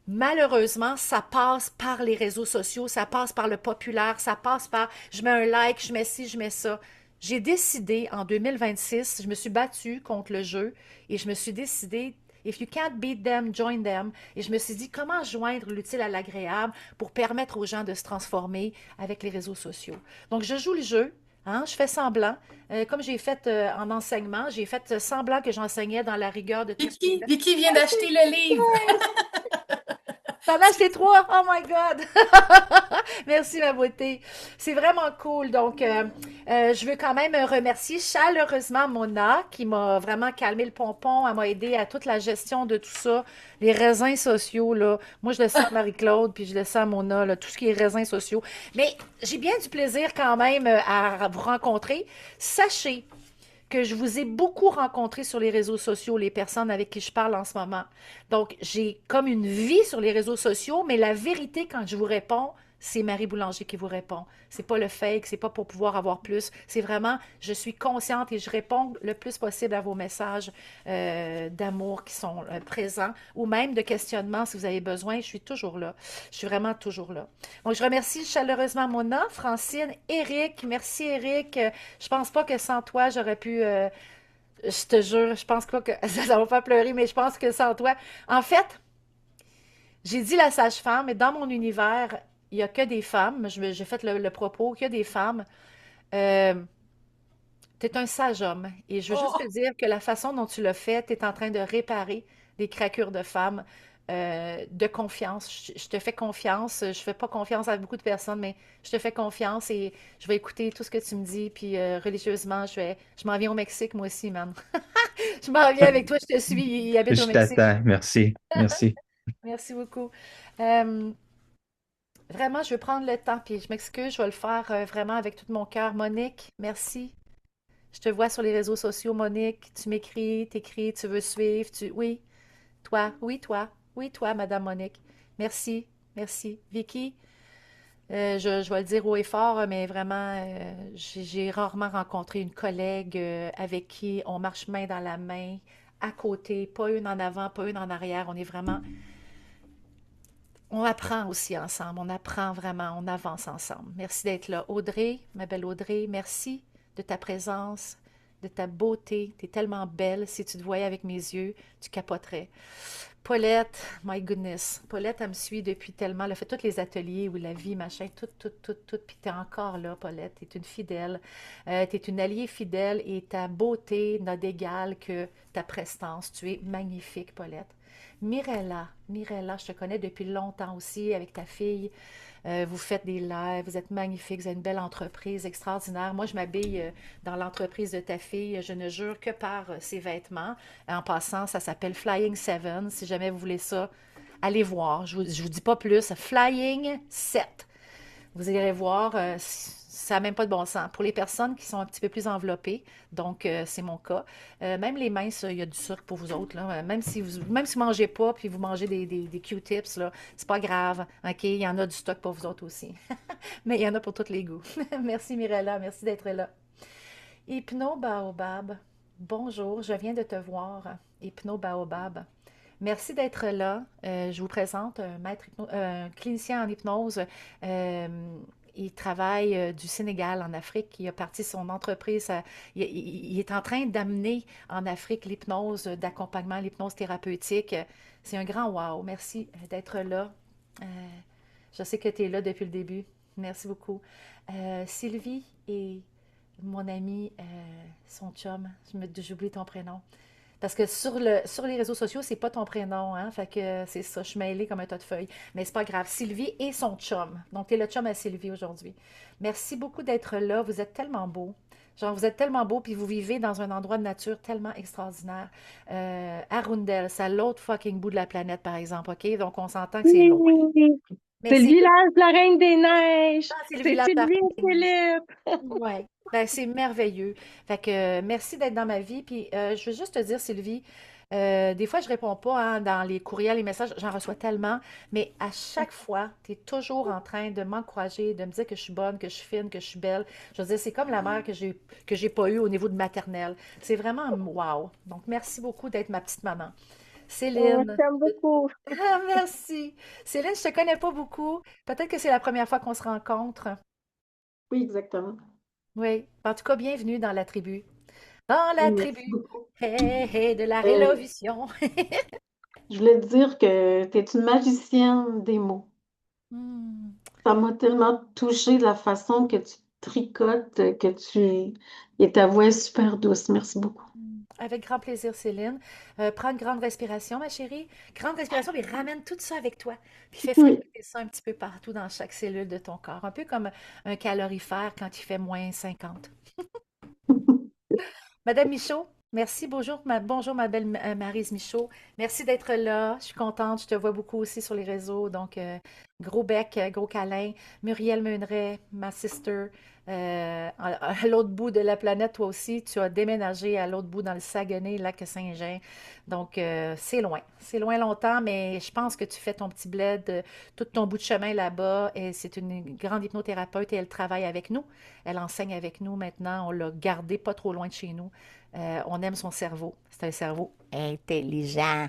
malheureusement, ça passe par les réseaux sociaux, ça passe par le populaire, ça passe par je mets un like, je mets ci, je mets ça. J'ai décidé en 2026, je me suis battue contre le jeu et je me suis décidé If you can't beat them, join them. Et je me suis dit, comment joindre l'utile à l'agréable pour permettre aux gens de se transformer avec les réseaux sociaux. Donc, je joue le jeu, hein, je fais semblant. Comme j'ai fait en enseignement, j'ai fait semblant que j'enseignais dans la rigueur de tout ce qui est... Vicky vient d'acheter le livre. T'en as acheté trois? Oh my God! Merci, ma beauté. C'est vraiment cool. Donc, je veux quand même remercier chaleureusement Mona qui m'a vraiment calmé le pompon. Elle m'a aidé à toute la gestion de tout ça. Les raisins sociaux, là. Moi, je le sens à Marie-Claude, puis je le sens à Mona, là, tout ce qui est raisins sociaux. Mais j'ai bien du plaisir quand même à vous rencontrer. Sachez que je vous ai beaucoup rencontré sur les réseaux sociaux, les personnes avec qui je parle en ce moment. Donc, j'ai comme une vie sur les réseaux sociaux, mais la vérité, quand je vous réponds, c'est Marie Boulanger qui vous répond. C'est pas le fake, c'est pas pour pouvoir avoir plus. C'est vraiment, je suis consciente et je réponds le plus possible à vos messages d'amour qui sont présents ou même de questionnement si vous avez besoin. Je suis toujours là. Je suis vraiment toujours là. Donc, je remercie chaleureusement Mona, Francine, Eric. Merci, Eric. Je pense pas que sans toi, j'aurais pu. Je te jure, je pense pas que ça va pas pleurer, mais je pense que sans toi. En fait, j'ai dit la sage-femme, mais dans mon univers, il n'y a que des femmes. J'ai fait le propos, qu'il y a des femmes. Euh, tu es un sage homme. Et je veux juste te Oh, dire que la façon dont tu l'as fait, tu es en train de réparer des craquures de femmes de confiance. Je te fais confiance. Je fais pas confiance à beaucoup de personnes, mais je te fais confiance et je vais écouter tout ce que tu me dis. Puis religieusement, je m'en viens au Mexique, moi aussi, man. Je m'en viens avec toi, je te suis. Il habite au Je Mexique. t'attends. Merci. Merci. Merci beaucoup. Euh, Vraiment, je veux prendre le temps, puis je m'excuse, je vais le faire vraiment avec tout mon cœur. Monique, merci. Je te vois sur les réseaux sociaux, Monique. Tu m'écris, t'écris, tu veux suivre. Oui, toi, oui, toi, oui, toi, Madame Monique. Merci, merci. Vicky, je vais le dire haut et fort, mais vraiment, j'ai rarement rencontré une collègue avec qui on marche main dans la main, à côté, pas une en avant, pas une en arrière. On est vraiment on apprend aussi ensemble, on apprend vraiment, on avance ensemble. Merci d'être là. Audrey, ma belle Audrey, merci de ta présence, de ta beauté. Tu es tellement belle. Si tu te voyais avec mes yeux, tu capoterais. Paulette, my goodness. Paulette, elle me suit depuis tellement. Elle a fait tous les ateliers où la vie, machin, tout, tout, tout, tout. Puis tu es encore là, Paulette. Tu es une fidèle. Tu es une alliée fidèle et ta beauté n'a d'égal que ta prestance. Tu es magnifique, Paulette. Mirella, je te connais depuis longtemps aussi avec ta fille. Vous faites des lives, vous êtes magnifique, vous avez une belle entreprise extraordinaire. Moi, je m'habille dans l'entreprise de ta fille. Je ne jure que par ses vêtements. En passant, ça s'appelle Flying Seven. Si jamais vous voulez ça, allez voir. Je vous dis pas plus. Flying 7. Vous irez voir, ça n'a même pas de bon sens. Pour les personnes qui sont un petit peu plus enveloppées, donc c'est mon cas, même les minces, il y a du sucre pour vous autres, là. Même si vous mangez pas, puis vous mangez des Q-tips, là, c'est pas grave, OK? Il y en a du stock pour vous autres aussi. Mais il y en a pour tous les goûts. Merci Mirella, merci d'être là. Hypno Baobab, bonjour, je viens de te voir. Hypno Baobab. Merci d'être là. Je vous présente un clinicien en hypnose. Euh, il travaille du Sénégal en Afrique. Il a parti son entreprise. Il est en train d'amener en Afrique l'hypnose, d'accompagnement, l'hypnose thérapeutique. C'est un grand wow. Merci d'être là. Euh, je sais que tu es là depuis le début. Merci beaucoup. Sylvie et mon ami, son chum, j'oublie ton prénom. Parce que sur les réseaux sociaux, c'est pas ton prénom, hein? Fait que c'est ça, je suis mêlée comme un tas de feuilles. Mais c'est pas grave. Sylvie et son chum. Donc, tu es le chum à Sylvie aujourd'hui. Merci beaucoup d'être là. Vous êtes tellement beau. Genre, vous êtes tellement beau, puis vous vivez dans un endroit de nature tellement extraordinaire. Arundel, c'est à l'autre fucking bout de la planète, par exemple, OK? Donc, on s'entend que c'est loin. Oui, Mais c'est le c'est village de la Reine des Neiges. ah, c'est le C'est village Sylvie et Philippe. ouais. Ben, c'est merveilleux. Fait que merci d'être dans ma vie. Puis je veux juste te dire, Sylvie, des fois, je réponds pas hein, dans les courriels, les messages, j'en reçois tellement, mais à chaque fois, tu es toujours en train de m'encourager, de me dire que je suis bonne, que je suis fine, que je suis belle. Je veux dire, c'est comme la mère que j'ai pas eue au niveau de maternelle. C'est vraiment wow. Donc, merci beaucoup d'être ma petite maman. Oh, je Céline. t'aime beaucoup. Ah, merci. Céline, je te connais pas beaucoup. Peut-être que c'est la première fois qu'on se rencontre. Oui, exactement. Oui. En tout cas, bienvenue dans la tribu. Dans la Merci tribu, beaucoup. hey, hey, de la Euh, révolution. je voulais te dire que tu es une magicienne des mots. Hmm. Ça m'a tellement touchée de la façon que tu tricotes, que tu... Et ta voix est super douce. Merci beaucoup. Avec grand plaisir, Céline. Prends une grande respiration, ma chérie. Grande respiration, puis ramène tout ça avec toi. Puis fais Oui. fréquenter ça un petit peu partout dans chaque cellule de ton corps. Un peu comme un calorifère quand il fait -50. Madame Michaud, merci. Bonjour, ma belle Maryse Michaud. Merci d'être là. Je suis contente. Je te vois beaucoup aussi sur les réseaux. Donc, gros bec, gros câlin. Muriel Meuneret, ma sister, à l'autre bout de la planète, toi aussi. Tu as déménagé à l'autre bout dans le Saguenay, lac Saint-Jean. Donc, c'est loin. C'est loin longtemps, mais je pense que tu fais ton petit bled, tout ton bout de chemin là-bas. Et c'est une grande hypnothérapeute et elle travaille avec nous. Elle enseigne avec nous maintenant. On l'a gardée pas trop loin de chez nous. On aime son cerveau. C'est un cerveau intelligent.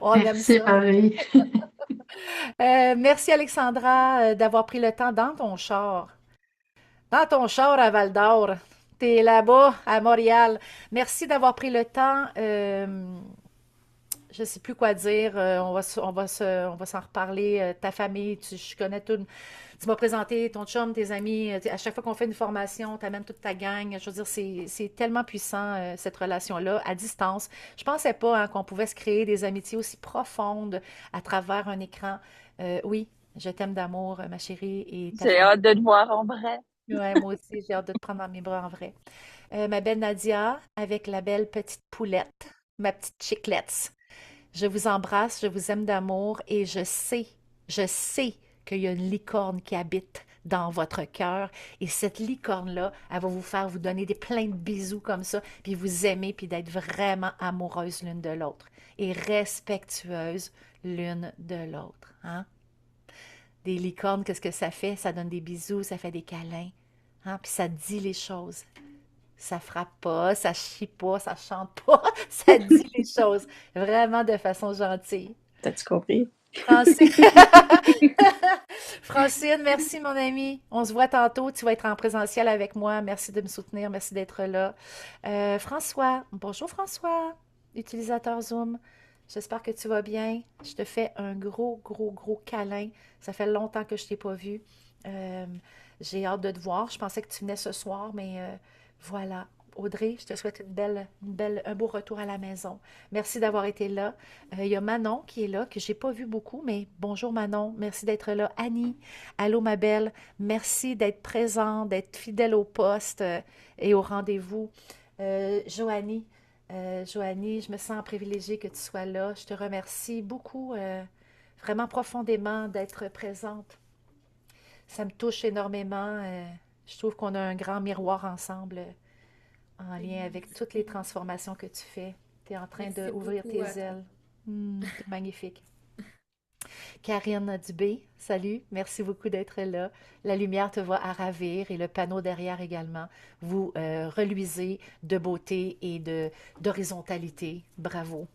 On aime Merci, ça. Marie. Merci Alexandra d'avoir pris le temps dans ton char à Val d'Or. T'es là-bas à Montréal. Merci d'avoir pris le temps. Je sais plus quoi dire. On va s'en reparler. Ta famille, je connais tout. Tu m'as présenté ton chum, tes amis. À chaque fois qu'on fait une formation, tu amènes toute ta gang. Je veux dire, c'est tellement puissant, cette relation-là, à distance. Je pensais pas hein, qu'on pouvait se créer des amitiés aussi profondes à travers un écran. Oui, je t'aime d'amour, ma chérie, et ta J'ai famille. hâte de te voir en vrai. Ouais, moi aussi, j'ai hâte de te prendre dans mes bras en vrai. Ma belle Nadia, avec la belle petite poulette, ma petite chiclette. Je vous embrasse, je vous aime d'amour et je sais qu'il y a une licorne qui habite dans votre cœur et cette licorne-là, elle va vous faire vous donner des plein de bisous comme ça, puis vous aimer, puis d'être vraiment amoureuses l'une de l'autre et respectueuses l'une de l'autre. Hein? Des licornes, qu'est-ce que ça fait? Ça donne des bisous, ça fait des câlins, hein? Puis ça dit les choses. Ça frappe pas, ça chie pas, ça chante pas, ça dit les choses vraiment de façon gentille. T'as-tu compris? Francine, Francine, merci mon ami. On se voit tantôt. Tu vas être en présentiel avec moi. Merci de me soutenir. Merci d'être là. François, bonjour François, utilisateur Zoom. J'espère que tu vas bien. Je te fais un gros, gros, gros câlin. Ça fait longtemps que je t'ai pas vu. Euh, j'ai hâte de te voir. Je pensais que tu venais ce soir, mais voilà. Audrey, je te souhaite un beau retour à la maison. Merci d'avoir été là. Il y a Manon qui est là, que j'ai pas vu beaucoup, mais bonjour Manon, merci d'être là. Annie, allô ma belle, merci d'être présente, d'être fidèle au poste et au rendez-vous. Joanie, Joanie, je me sens privilégiée que tu sois là. Je te remercie beaucoup, vraiment profondément d'être présente. Ça me touche énormément. Je trouve qu'on a un grand miroir ensemble en lien avec toutes les transformations que tu fais. Tu es en train Merci d'ouvrir beaucoup tes à toi. ailes. C'est magnifique. Karine Dubé, salut, merci beaucoup d'être là. La lumière te va à ravir et le panneau derrière également. Vous reluisez de beauté et d'horizontalité. Bravo.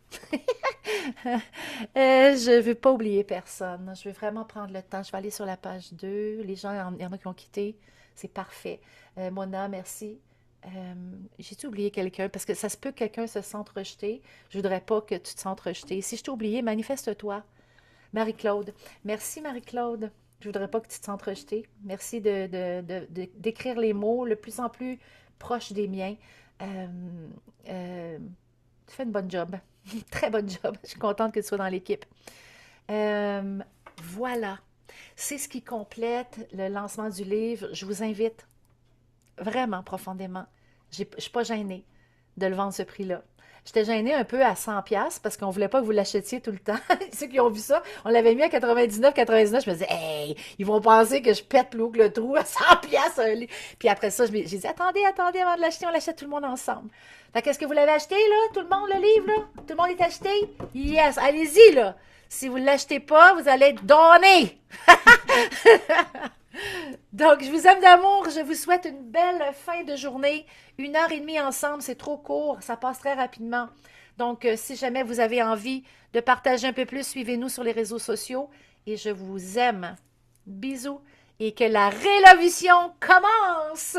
Je ne veux pas oublier personne. Je veux vraiment prendre le temps. Je vais aller sur la page 2. Les gens, il y en a qui ont quitté. C'est parfait. Mona, merci. J'ai-tu oublié quelqu'un? Parce que ça se peut que quelqu'un se sente rejeté. Je voudrais pas que tu te sentes rejeté. Si je t'ai oublié, manifeste-toi. Marie-Claude. Merci, Marie-Claude. Je voudrais pas que tu te sentes rejetée. Merci d'écrire les mots le plus en plus proches des miens. Euh, euh, Tu fais une bonne job. Très bonne job. Je suis contente que tu sois dans l'équipe. Euh, voilà. C'est ce qui complète le lancement du livre. Je vous invite vraiment profondément. Je ne suis pas gênée de le vendre ce prix-là. J'étais gênée un peu à 100$ parce qu'on ne voulait pas que vous l'achetiez tout le temps. Ceux qui ont vu ça, on l'avait mis à 99,99. Je me disais, hey, ils vont penser que je pète l'eau que le trou à 100$ un livre. Puis après ça, j'ai dit, attendez, attendez, avant de l'acheter, on l'achète tout le monde ensemble. Fait qu'est-ce que vous l'avez acheté, là? Tout le monde, le livre, là? Tout le monde est acheté? Yes, allez-y, là. Si vous ne l'achetez pas, vous allez être donné. Donc, je vous aime d'amour. Je vous souhaite une belle fin de journée. 1 heure et demie ensemble, c'est trop court. Ça passe très rapidement. Donc, si jamais vous avez envie de partager un peu plus, suivez-nous sur les réseaux sociaux. Et je vous aime. Bisous. Et que la révolution commence.